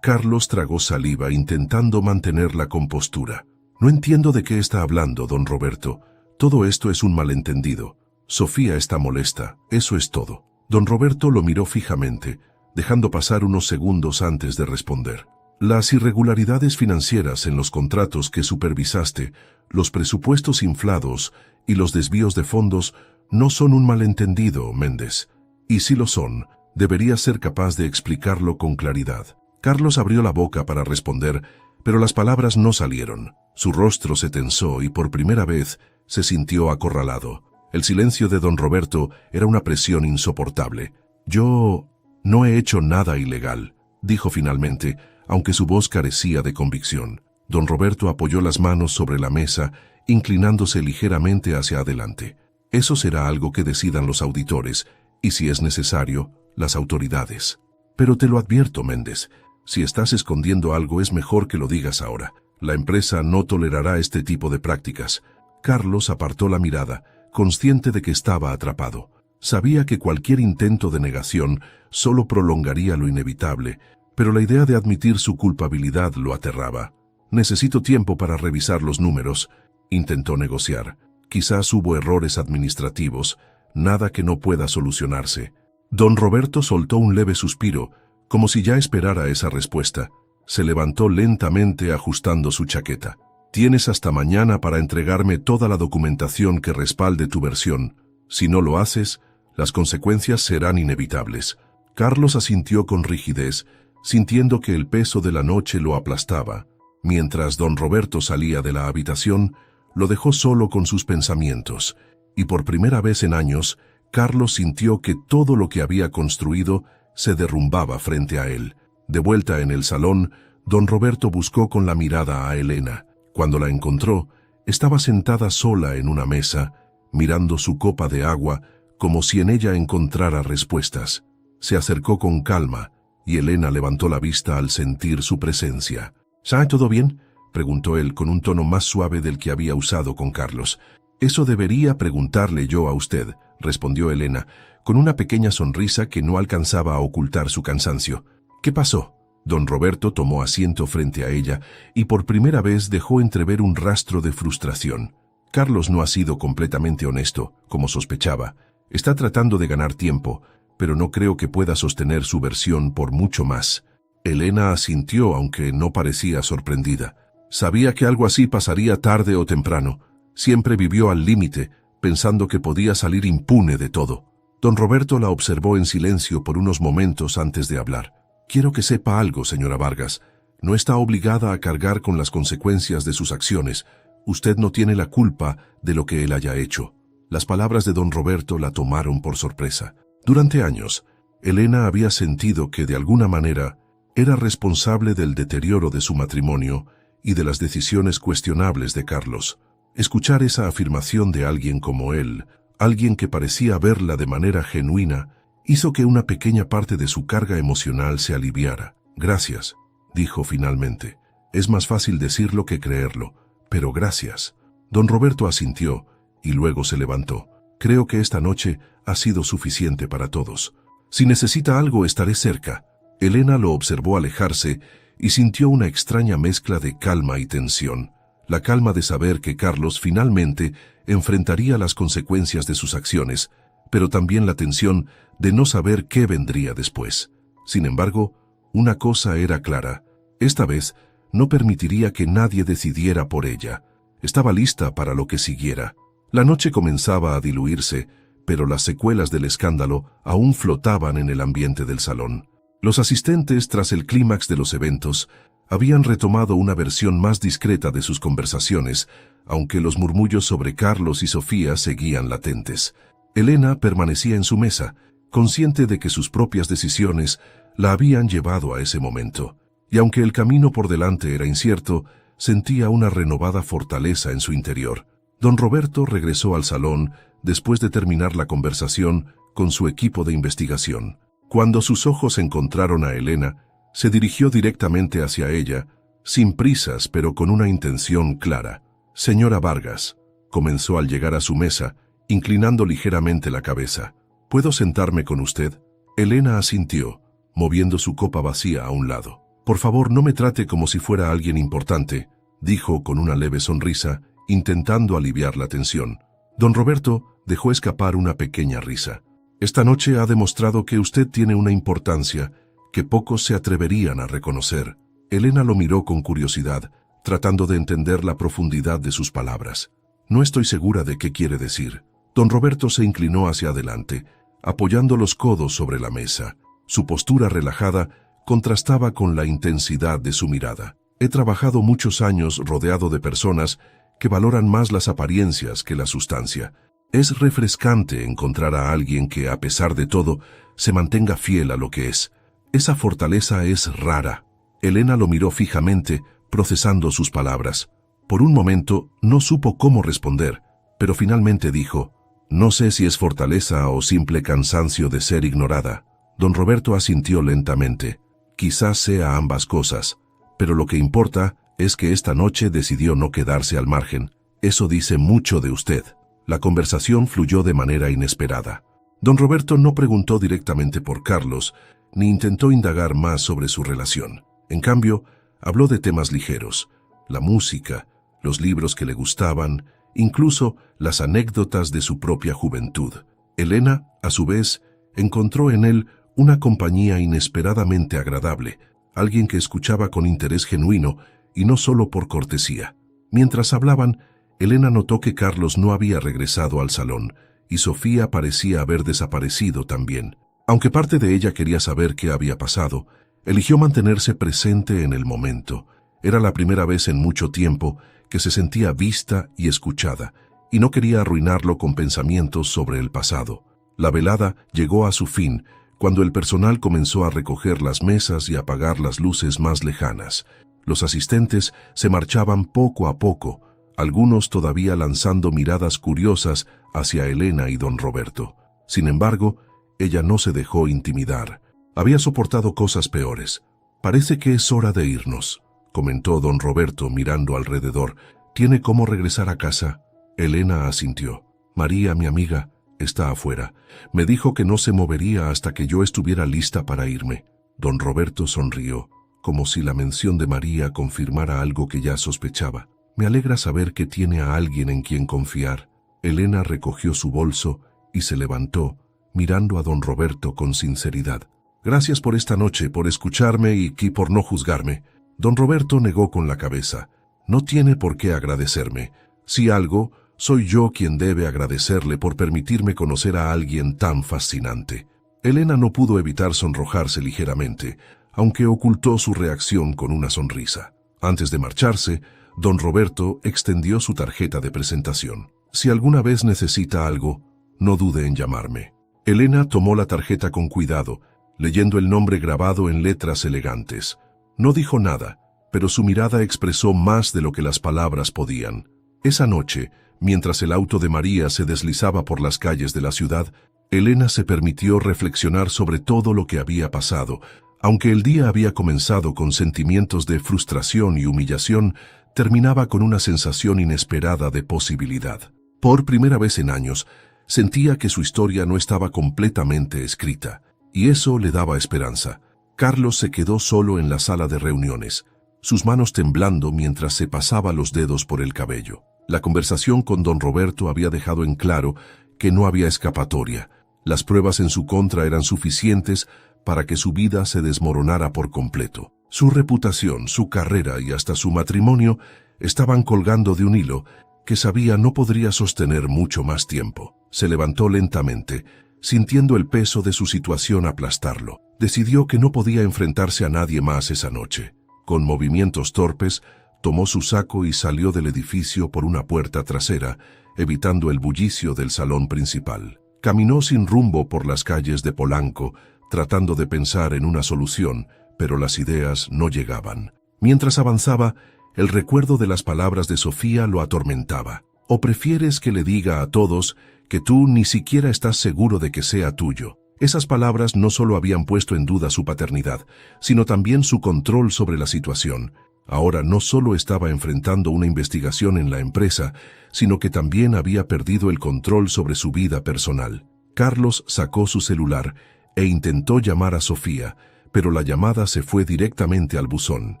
A: Carlos tragó saliva intentando mantener la compostura. «No entiendo de qué está hablando, don Roberto. Todo esto es un malentendido. Sofía está molesta, eso es todo». Don Roberto lo miró fijamente, dejando pasar unos segundos antes de responder. «Las irregularidades financieras en los contratos que supervisaste, los presupuestos inflados y los desvíos de fondos no son un malentendido, Méndez. Y si lo son, deberías ser capaz de explicarlo con claridad». Carlos abrió la boca para responder, pero las palabras no salieron. Su rostro se tensó y por primera vez se sintió acorralado. El silencio de don Roberto era una presión insoportable. «Yo no he hecho nada ilegal», dijo finalmente, aunque su voz carecía de convicción. Don Roberto apoyó las manos sobre la mesa, inclinándose ligeramente hacia adelante. «Eso será algo que decidan los auditores, y si es necesario, las autoridades. Pero te lo advierto, Méndez, si estás escondiendo algo es mejor que lo digas ahora. La empresa no tolerará este tipo de prácticas». Carlos apartó la mirada, consciente de que estaba atrapado. Sabía que cualquier intento de negación solo prolongaría lo inevitable, pero la idea de admitir su culpabilidad lo aterraba. «Necesito tiempo para revisar los números», intentó negociar. «Quizás hubo errores administrativos, nada que no pueda solucionarse». Don Roberto soltó un leve suspiro, como si ya esperara esa respuesta. Se levantó lentamente ajustando su chaqueta. «Tienes hasta mañana para entregarme toda la documentación que respalde tu versión. Si no lo haces, las consecuencias serán inevitables». Carlos asintió con rigidez, sintiendo que el peso de la noche lo aplastaba. Mientras don Roberto salía de la habitación, lo dejó solo con sus pensamientos, y por primera vez en años, Carlos sintió que todo lo que había construido se derrumbaba frente a él. De vuelta en el salón, don Roberto buscó con la mirada a Elena. Cuando la encontró, estaba sentada sola en una mesa, mirando su copa de agua como si en ella encontrara respuestas. Se acercó con calma y Elena levantó la vista al sentir su presencia. ¿Sabe todo bien?, preguntó él con un tono más suave del que había usado con Carlos. Eso debería preguntarle yo a usted, respondió Elena, con una pequeña sonrisa que no alcanzaba a ocultar su cansancio. ¿Qué pasó? Don Roberto tomó asiento frente a ella y por primera vez dejó entrever un rastro de frustración. Carlos no ha sido completamente honesto, como sospechaba. Está tratando de ganar tiempo, pero no creo que pueda sostener su versión por mucho más. Elena asintió, aunque no parecía sorprendida. Sabía que algo así pasaría tarde o temprano. Siempre vivió al límite, pensando que podía salir impune de todo. Don Roberto la observó en silencio por unos momentos antes de hablar. Quiero que sepa algo, señora Vargas. No está obligada a cargar con las consecuencias de sus acciones. Usted no tiene la culpa de lo que él haya hecho. Las palabras de don Roberto la tomaron por sorpresa. Durante años, Elena había sentido que de alguna manera era responsable del deterioro de su matrimonio y de las decisiones cuestionables de Carlos. Escuchar esa afirmación de alguien como él, alguien que parecía verla de manera genuina, hizo que una pequeña parte de su carga emocional se aliviara. Gracias, dijo finalmente. Es más fácil decirlo que creerlo, pero gracias. Don Roberto asintió y luego se levantó. Creo que esta noche ha sido suficiente para todos. Si necesita algo, estaré cerca. Elena lo observó alejarse y sintió una extraña mezcla de calma y tensión. La calma de saber que Carlos finalmente enfrentaría las consecuencias de sus acciones, pero también la tensión de no saber qué vendría después. Sin embargo, una cosa era clara. Esta vez no permitiría que nadie decidiera por ella. Estaba lista para lo que siguiera. La noche comenzaba a diluirse, pero las secuelas del escándalo aún flotaban en el ambiente del salón. Los asistentes, tras el clímax de los eventos, habían retomado una versión más discreta de sus conversaciones, aunque los murmullos sobre Carlos y Sofía seguían latentes. Elena permanecía en su mesa, consciente de que sus propias decisiones la habían llevado a ese momento. Y aunque el camino por delante era incierto, sentía una renovada fortaleza en su interior. Don Roberto regresó al salón después de terminar la conversación con su equipo de investigación. Cuando sus ojos encontraron a Elena, se dirigió directamente hacia ella, sin prisas pero con una intención clara. «Señora Vargas», comenzó al llegar a su mesa, inclinando ligeramente la cabeza. «¿Puedo sentarme con usted?» Elena asintió, moviendo su copa vacía a un lado. «Por favor, no me trate como si fuera alguien importante», dijo con una leve sonrisa, intentando aliviar la tensión. Don Roberto dejó escapar una pequeña risa. «Esta noche ha demostrado que usted tiene una importancia que pocos se atreverían a reconocer». Elena lo miró con curiosidad, tratando de entender la profundidad de sus palabras. «No estoy segura de qué quiere decir». Don Roberto se inclinó hacia adelante, apoyando los codos sobre la mesa. Su postura relajada contrastaba con la intensidad de su mirada. «He trabajado muchos años rodeado de personas que valoran más las apariencias que la sustancia. Es refrescante encontrar a alguien que, a pesar de todo, se mantenga fiel a lo que es. Esa fortaleza es rara». Elena lo miró fijamente, procesando sus palabras. Por un momento no supo cómo responder, pero finalmente dijo: «No sé si es fortaleza o simple cansancio de ser ignorada». Don Roberto asintió lentamente. «Quizás sea ambas cosas, pero lo que importa es que esta noche decidió no quedarse al margen. Eso dice mucho de usted». La conversación fluyó de manera inesperada. Don Roberto no preguntó directamente por Carlos, ni intentó indagar más sobre su relación. En cambio, habló de temas ligeros: la música, los libros que le gustaban, incluso las anécdotas de su propia juventud. Elena, a su vez, encontró en él una compañía inesperadamente agradable, alguien que escuchaba con interés genuino y no solo por cortesía. Mientras hablaban, Elena notó que Carlos no había regresado al salón y Sofía parecía haber desaparecido también. Aunque parte de ella quería saber qué había pasado, eligió mantenerse presente en el momento. Era la primera vez en mucho tiempo que se sentía vista y escuchada, y no quería arruinarlo con pensamientos sobre el pasado. La velada llegó a su fin cuando el personal comenzó a recoger las mesas y apagar las luces más lejanas. Los asistentes se marchaban poco a poco, algunos todavía lanzando miradas curiosas hacia Elena y don Roberto. Sin embargo, ella no se dejó intimidar. Había soportado cosas peores. «Parece que es hora de irnos», comentó don Roberto mirando alrededor. «¿Tiene cómo regresar a casa?» Elena asintió. «María, mi amiga, está afuera. Me dijo que no se movería hasta que yo estuviera lista para irme». Don Roberto sonrió, como si la mención de María confirmara algo que ya sospechaba. «Me alegra saber que tiene a alguien en quien confiar». Elena recogió su bolso y se levantó, mirando a don Roberto con sinceridad. «Gracias por esta noche, por escucharme y por no juzgarme». Don Roberto negó con la cabeza. «No tiene por qué agradecerme. Si algo, soy yo quien debe agradecerle por permitirme conocer a alguien tan fascinante». Elena no pudo evitar sonrojarse ligeramente, aunque ocultó su reacción con una sonrisa. Antes de marcharse, don Roberto extendió su tarjeta de presentación. «Si alguna vez necesita algo, no dude en llamarme». Elena tomó la tarjeta con cuidado, leyendo el nombre grabado en letras elegantes. No dijo nada, pero su mirada expresó más de lo que las palabras podían. Esa noche, mientras el auto de María se deslizaba por las calles de la ciudad, Elena se permitió reflexionar sobre todo lo que había pasado. Aunque el día había comenzado con sentimientos de frustración y humillación, terminaba con una sensación inesperada de posibilidad. Por primera vez en años, sentía que su historia no estaba completamente escrita, y eso le daba esperanza. Carlos se quedó solo en la sala de reuniones, sus manos temblando mientras se pasaba los dedos por el cabello. La conversación con don Roberto había dejado en claro que no había escapatoria. Las pruebas en su contra eran suficientes para que su vida se desmoronara por completo. Su reputación, su carrera y hasta su matrimonio estaban colgando de un hilo que sabía no podría sostener mucho más tiempo. Se levantó lentamente, sintiendo el peso de su situación aplastarlo. Decidió que no podía enfrentarse a nadie más esa noche. Con movimientos torpes, tomó su saco y salió del edificio por una puerta trasera, evitando el bullicio del salón principal. Caminó sin rumbo por las calles de Polanco, tratando de pensar en una solución, pero las ideas no llegaban. Mientras avanzaba, el recuerdo de las palabras de Sofía lo atormentaba. ¿O prefieres que le diga a todos que tú ni siquiera estás seguro de que sea tuyo? Esas palabras no solo habían puesto en duda su paternidad, sino también su control sobre la situación. Ahora no solo estaba enfrentando una investigación en la empresa, sino que también había perdido el control sobre su vida personal. Carlos sacó su celular e intentó llamar a Sofía, pero la llamada se fue directamente al buzón.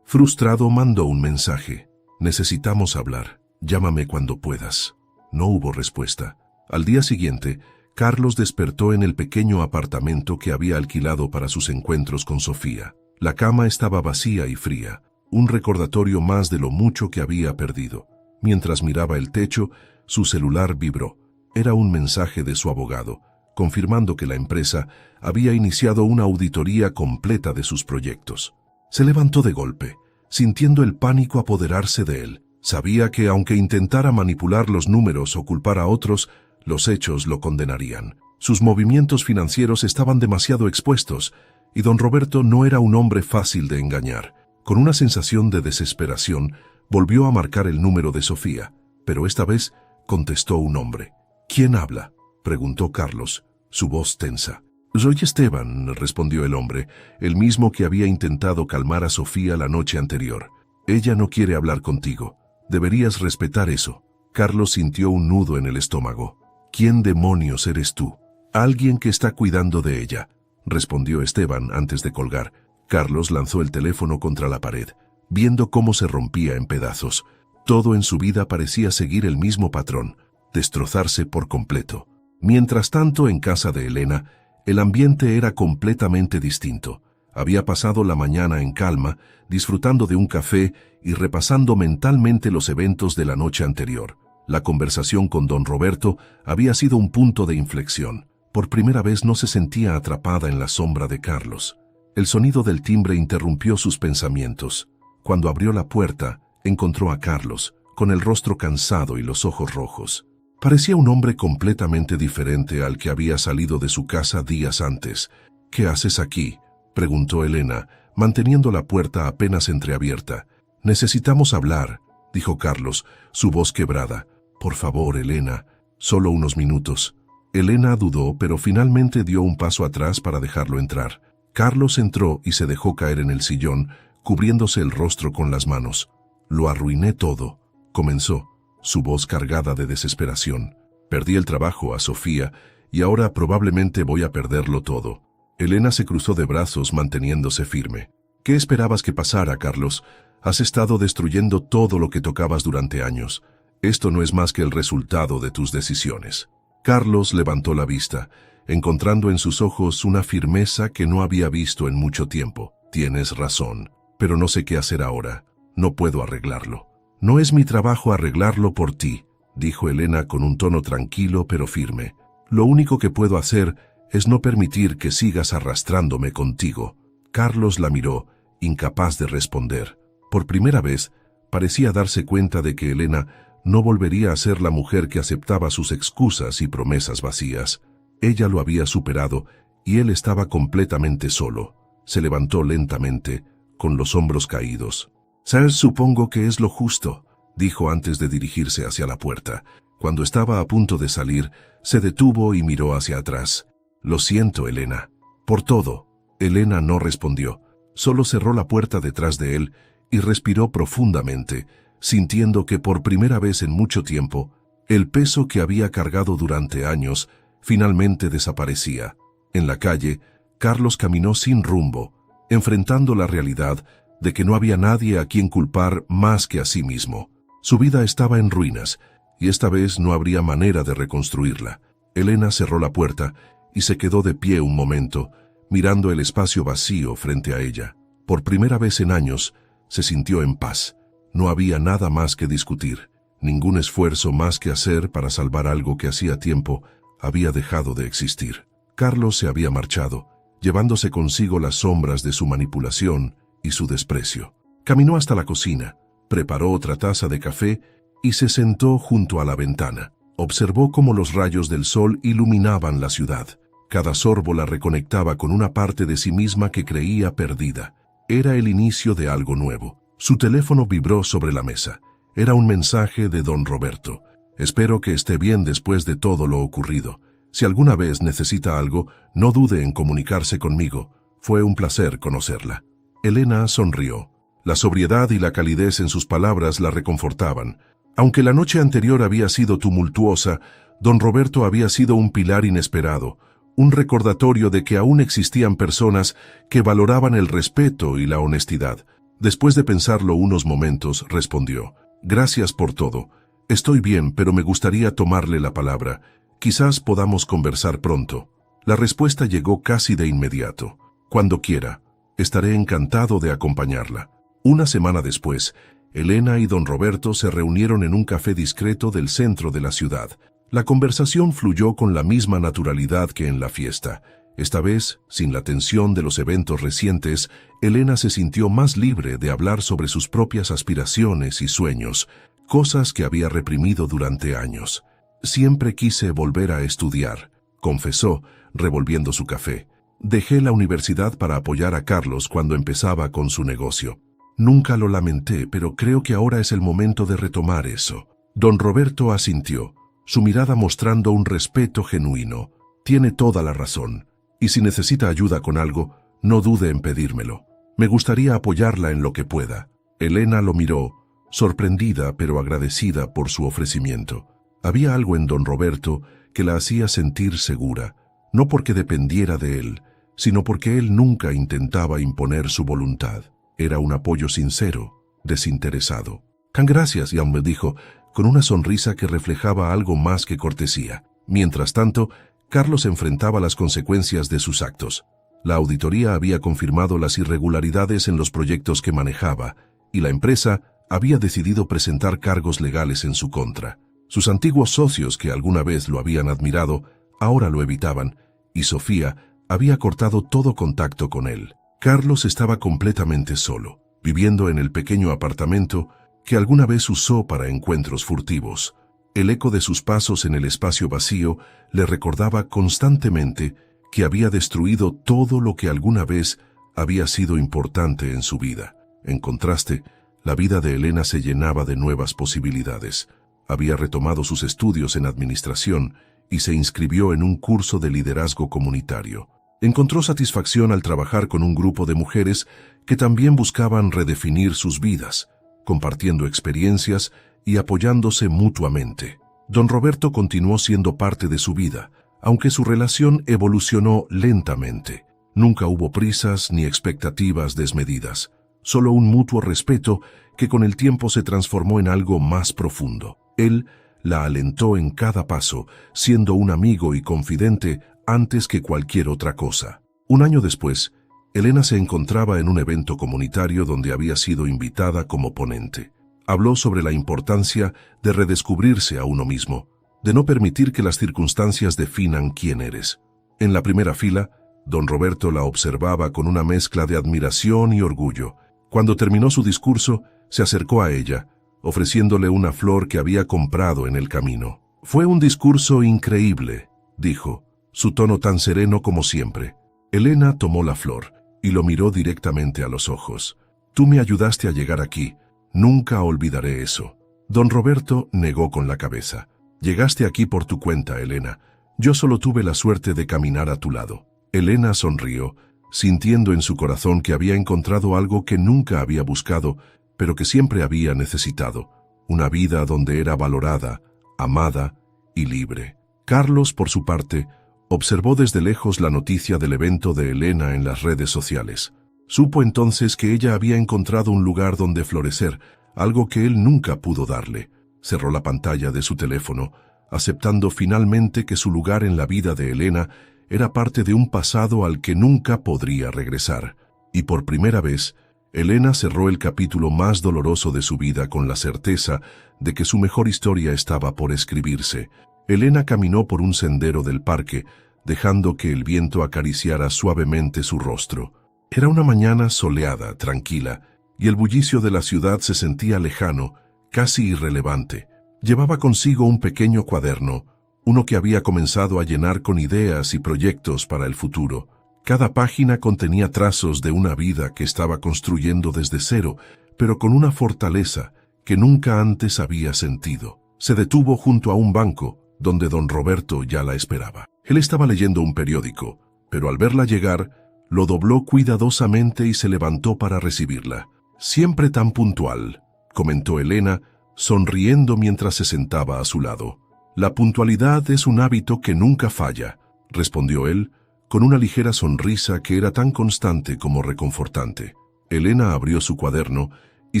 A: Frustrado, mandó un mensaje. «Necesitamos hablar. Llámame cuando puedas». No hubo respuesta. Al día siguiente, Carlos despertó en el pequeño apartamento que había alquilado para sus encuentros con Sofía. La cama estaba vacía y fría, un recordatorio más de lo mucho que había perdido. Mientras miraba el techo, su celular vibró. Era un mensaje de su abogado, confirmando que la empresa había iniciado una auditoría completa de sus proyectos. Se levantó de golpe, sintiendo el pánico apoderarse de él. Sabía que aunque intentara manipular los números o culpar a otros, los hechos lo condenarían. Sus movimientos financieros estaban demasiado expuestos, y don Roberto no era un hombre fácil de engañar. Con una sensación de desesperación, volvió a marcar el número de Sofía, pero esta vez contestó un hombre. «¿Quién habla?», preguntó Carlos, su voz tensa. «Soy Esteban», respondió el hombre, el mismo que había intentado calmar a Sofía la noche anterior. «Ella no quiere hablar contigo. Deberías respetar eso». Carlos sintió un nudo en el estómago. «¿Quién demonios eres tú?». «Alguien que está cuidando de ella», respondió Esteban antes de colgar. Carlos lanzó el teléfono contra la pared, viendo cómo se rompía en pedazos. Todo en su vida parecía seguir el mismo patrón, destrozarse por completo. Mientras tanto, en casa de Elena, el ambiente era completamente distinto. Había pasado la mañana en calma, disfrutando de un café y repasando mentalmente los eventos de la noche anterior. La conversación con don Roberto había sido un punto de inflexión. Por primera vez no se sentía atrapada en la sombra de Carlos. El sonido del timbre interrumpió sus pensamientos. Cuando abrió la puerta, encontró a Carlos, con el rostro cansado y los ojos rojos. Parecía un hombre completamente diferente al que había salido de su casa días antes. ¿Qué haces aquí?, preguntó Elena, manteniendo la puerta apenas entreabierta. Necesitamos hablar, dijo Carlos, su voz quebrada. Por favor, Elena, solo unos minutos. Elena dudó, pero finalmente dio un paso atrás para dejarlo entrar. Carlos entró y se dejó caer en el sillón, cubriéndose el rostro con las manos. Lo arruiné todo, comenzó, su voz cargada de desesperación. Perdí el trabajo a Sofía y ahora probablemente voy a perderlo todo. Elena se cruzó de brazos manteniéndose firme. ¿Qué esperabas que pasara, Carlos? Has estado destruyendo todo lo que tocabas durante años. Esto no es más que el resultado de tus decisiones. Carlos levantó la vista, encontrando en sus ojos una firmeza que no había visto en mucho tiempo. Tienes razón, pero no sé qué hacer ahora. No puedo arreglarlo. No es mi trabajo arreglarlo por ti, dijo Elena con un tono tranquilo pero firme. Lo único que puedo hacer es no permitir que sigas arrastrándome contigo. Carlos la miró, incapaz de responder. Por primera vez, parecía darse cuenta de que Elena no volvería a ser la mujer que aceptaba sus excusas y promesas vacías. Ella lo había superado y él estaba completamente solo. Se levantó lentamente, con los hombros caídos. «¿Sabes? Supongo que es lo justo», dijo antes de dirigirse hacia la puerta. Cuando estaba a punto de salir, se detuvo y miró hacia atrás. «Lo siento, Elena. Por todo». Elena no respondió. Solo cerró la puerta detrás de él y respiró profundamente, sintiendo que por primera vez en mucho tiempo, el peso que había cargado durante años finalmente desaparecía. En la calle, Carlos caminó sin rumbo, enfrentando la realidad de que no había nadie a quien culpar más que a sí mismo. Su vida estaba en ruinas, y esta vez no habría manera de reconstruirla. Elena cerró la puerta y se quedó de pie un momento, mirando el espacio vacío frente a ella. Por primera vez en años, se sintió en paz. No había nada más que discutir, ningún esfuerzo más que hacer para salvar algo que hacía tiempo había dejado de existir. Carlos se había marchado, llevándose consigo las sombras de su manipulación y su desprecio. Caminó hasta la cocina, preparó otra taza de café y se sentó junto a la ventana. Observó cómo los rayos del sol iluminaban la ciudad. Cada sorbo la reconectaba con una parte de sí misma que creía perdida. Era el inicio de algo nuevo. Su teléfono vibró sobre la mesa. Era un mensaje de don Roberto. «Espero que esté bien después de todo lo ocurrido. Si alguna vez necesita algo, no dude en comunicarse conmigo. Fue un placer conocerla». Elena sonrió. La sobriedad y la calidez en sus palabras la reconfortaban. Aunque la noche anterior había sido tumultuosa, don Roberto había sido un pilar inesperado, un recordatorio de que aún existían personas que valoraban el respeto y la honestidad. Después de pensarlo unos momentos, respondió: «Gracias por todo. Estoy bien, pero me gustaría tomarle la palabra. Quizás podamos conversar pronto». La respuesta llegó casi de inmediato. «Cuando quiera. Estaré encantado de acompañarla». Una semana después, Elena y don Roberto se reunieron en un café discreto del centro de la ciudad. La conversación fluyó con la misma naturalidad que en la fiesta. Esta vez, sin la tensión de los eventos recientes, Elena se sintió más libre de hablar sobre sus propias aspiraciones y sueños, cosas que había reprimido durante años. «Siempre quise volver a estudiar», confesó, revolviendo su café. «Dejé la universidad para apoyar a Carlos cuando empezaba con su negocio. Nunca lo lamenté, pero creo que ahora es el momento de retomar eso». Don Roberto asintió, su mirada mostrando un respeto genuino. «Tiene toda la razón. Y si necesita ayuda con algo, no dude en pedírmelo. Me gustaría apoyarla en lo que pueda». Elena lo miró, sorprendida pero agradecida por su ofrecimiento. Había algo en don Roberto que la hacía sentir segura, no porque dependiera de él, sino porque él nunca intentaba imponer su voluntad. Era un apoyo sincero, desinteresado. «Gracias», me dijo, con una sonrisa que reflejaba algo más que cortesía. Mientras tanto, Carlos enfrentaba las consecuencias de sus actos. La auditoría había confirmado las irregularidades en los proyectos que manejaba, y la empresa había decidido presentar cargos legales en su contra. Sus antiguos socios, que alguna vez lo habían admirado, ahora lo evitaban, y Sofía había cortado todo contacto con él. Carlos estaba completamente solo, viviendo en el pequeño apartamento que alguna vez usó para encuentros furtivos. El eco de sus pasos en el espacio vacío le recordaba constantemente que había destruido todo lo que alguna vez había sido importante en su vida. En contraste, la vida de Elena se llenaba de nuevas posibilidades. Había retomado sus estudios en administración y se inscribió en un curso de liderazgo comunitario. Encontró satisfacción al trabajar con un grupo de mujeres que también buscaban redefinir sus vidas, compartiendo experiencias y apoyándose mutuamente. Don Roberto continuó siendo parte de su vida, aunque su relación evolucionó lentamente. Nunca hubo prisas ni expectativas desmedidas, solo un mutuo respeto que con el tiempo se transformó en algo más profundo. Él la alentó en cada paso, siendo un amigo y confidente antes que cualquier otra cosa. Un año después, Elena se encontraba en un evento comunitario donde había sido invitada como ponente. Habló sobre la importancia de redescubrirse a uno mismo, de no permitir que las circunstancias definan quién eres. En la primera fila, don Roberto la observaba con una mezcla de admiración y orgullo. Cuando terminó su discurso, se acercó a ella, ofreciéndole una flor que había comprado en el camino. «Fue un discurso increíble», dijo, su tono tan sereno como siempre. Elena tomó la flor y lo miró directamente a los ojos. «Tú me ayudaste a llegar aquí. Nunca olvidaré eso». Don Roberto negó con la cabeza. «Llegaste aquí por tu cuenta, Elena. Yo solo tuve la suerte de caminar a tu lado». Elena sonrió, sintiendo en su corazón que había encontrado algo que nunca había buscado, pero que siempre había necesitado. Una vida donde era valorada, amada y libre. Carlos, por su parte, observó desde lejos la noticia del evento de Elena en las redes sociales. Supo entonces que ella había encontrado un lugar donde florecer, algo que él nunca pudo darle. Cerró la pantalla de su teléfono, aceptando finalmente que su lugar en la vida de Elena era parte de un pasado al que nunca podría regresar. Y por primera vez, Elena cerró el capítulo más doloroso de su vida con la certeza de que su mejor historia estaba por escribirse. Elena caminó por un sendero del parque, dejando que el viento acariciara suavemente su rostro. Era una mañana soleada, tranquila, y el bullicio de la ciudad se sentía lejano, casi irrelevante. Llevaba consigo un pequeño cuaderno, uno que había comenzado a llenar con ideas y proyectos para el futuro. Cada página contenía trazos de una vida que estaba construyendo desde cero, pero con una fortaleza que nunca antes había sentido. Se detuvo junto a un banco, donde don Roberto ya la esperaba. Él estaba leyendo un periódico, pero al verla llegar, lo dobló cuidadosamente y se levantó para recibirla. «Siempre tan puntual», comentó Elena, sonriendo mientras se sentaba a su lado. «La puntualidad es un hábito que nunca falla», respondió él, con una ligera sonrisa que era tan constante como reconfortante. Elena abrió su cuaderno y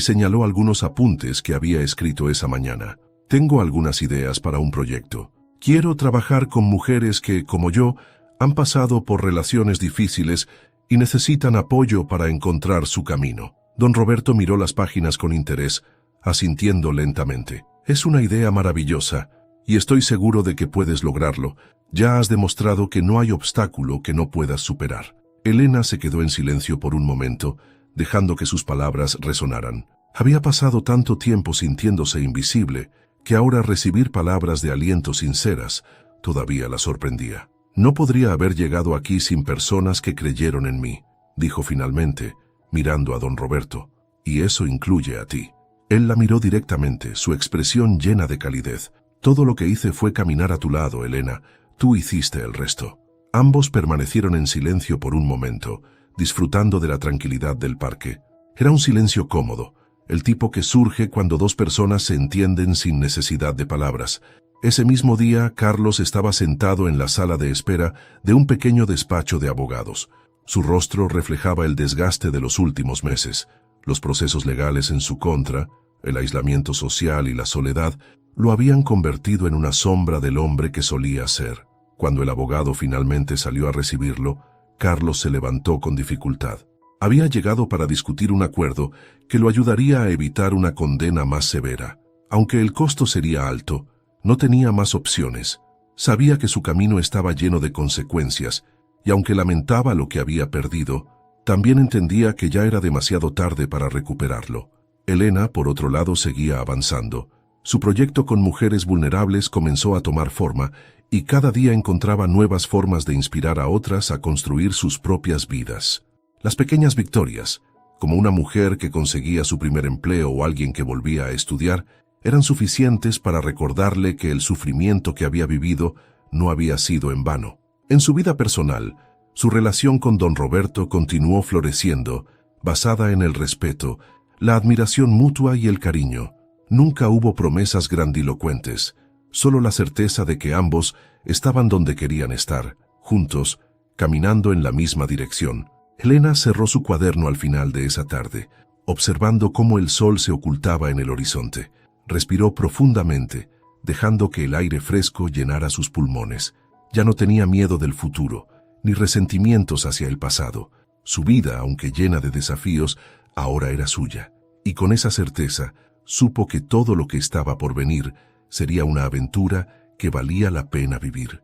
A: señaló algunos apuntes que había escrito esa mañana. «Tengo algunas ideas para un proyecto. Quiero trabajar con mujeres que, como yo, han pasado por relaciones difíciles y necesitan apoyo para encontrar su camino». Don Roberto miró las páginas con interés, asintiendo lentamente. «Es una idea maravillosa, y estoy seguro de que puedes lograrlo. Ya has demostrado que no hay obstáculo que no puedas superar». Elena se quedó en silencio por un momento, dejando que sus palabras resonaran. Había pasado tanto tiempo sintiéndose invisible, que ahora recibir palabras de aliento sinceras todavía la sorprendía. «No podría haber llegado aquí sin personas que creyeron en mí», dijo finalmente, mirando a don Roberto. «Y eso incluye a ti». Él la miró directamente, su expresión llena de calidez. «Todo lo que hice fue caminar a tu lado, Elena. Tú hiciste el resto». Ambos permanecieron en silencio por un momento, disfrutando de la tranquilidad del parque. Era un silencio cómodo, el tipo que surge cuando dos personas se entienden sin necesidad de palabras. Ese mismo día, Carlos estaba sentado en la sala de espera de un pequeño despacho de abogados. Su rostro reflejaba el desgaste de los últimos meses. Los procesos legales en su contra, el aislamiento social y la soledad lo habían convertido en una sombra del hombre que solía ser. Cuando el abogado finalmente salió a recibirlo, Carlos se levantó con dificultad. Había llegado para discutir un acuerdo que lo ayudaría a evitar una condena más severa. Aunque el costo sería alto, no tenía más opciones. Sabía que su camino estaba lleno de consecuencias, y aunque lamentaba lo que había perdido, también entendía que ya era demasiado tarde para recuperarlo. Elena, por otro lado, seguía avanzando. Su proyecto con mujeres vulnerables comenzó a tomar forma y cada día encontraba nuevas formas de inspirar a otras a construir sus propias vidas. Las pequeñas victorias, como una mujer que conseguía su primer empleo o alguien que volvía a estudiar, eran suficientes para recordarle que el sufrimiento que había vivido no había sido en vano. En su vida personal, su relación con don Roberto continuó floreciendo, basada en el respeto, la admiración mutua y el cariño. Nunca hubo promesas grandilocuentes, solo la certeza de que ambos estaban donde querían estar, juntos, caminando en la misma dirección. Elena cerró su cuaderno al final de esa tarde, observando cómo el sol se ocultaba en el horizonte. Respiró profundamente, dejando que el aire fresco llenara sus pulmones. Ya no tenía miedo del futuro, ni resentimientos hacia el pasado. Su vida, aunque llena de desafíos, ahora era suya. Y con esa certeza, supo que todo lo que estaba por venir sería una aventura que valía la pena vivir.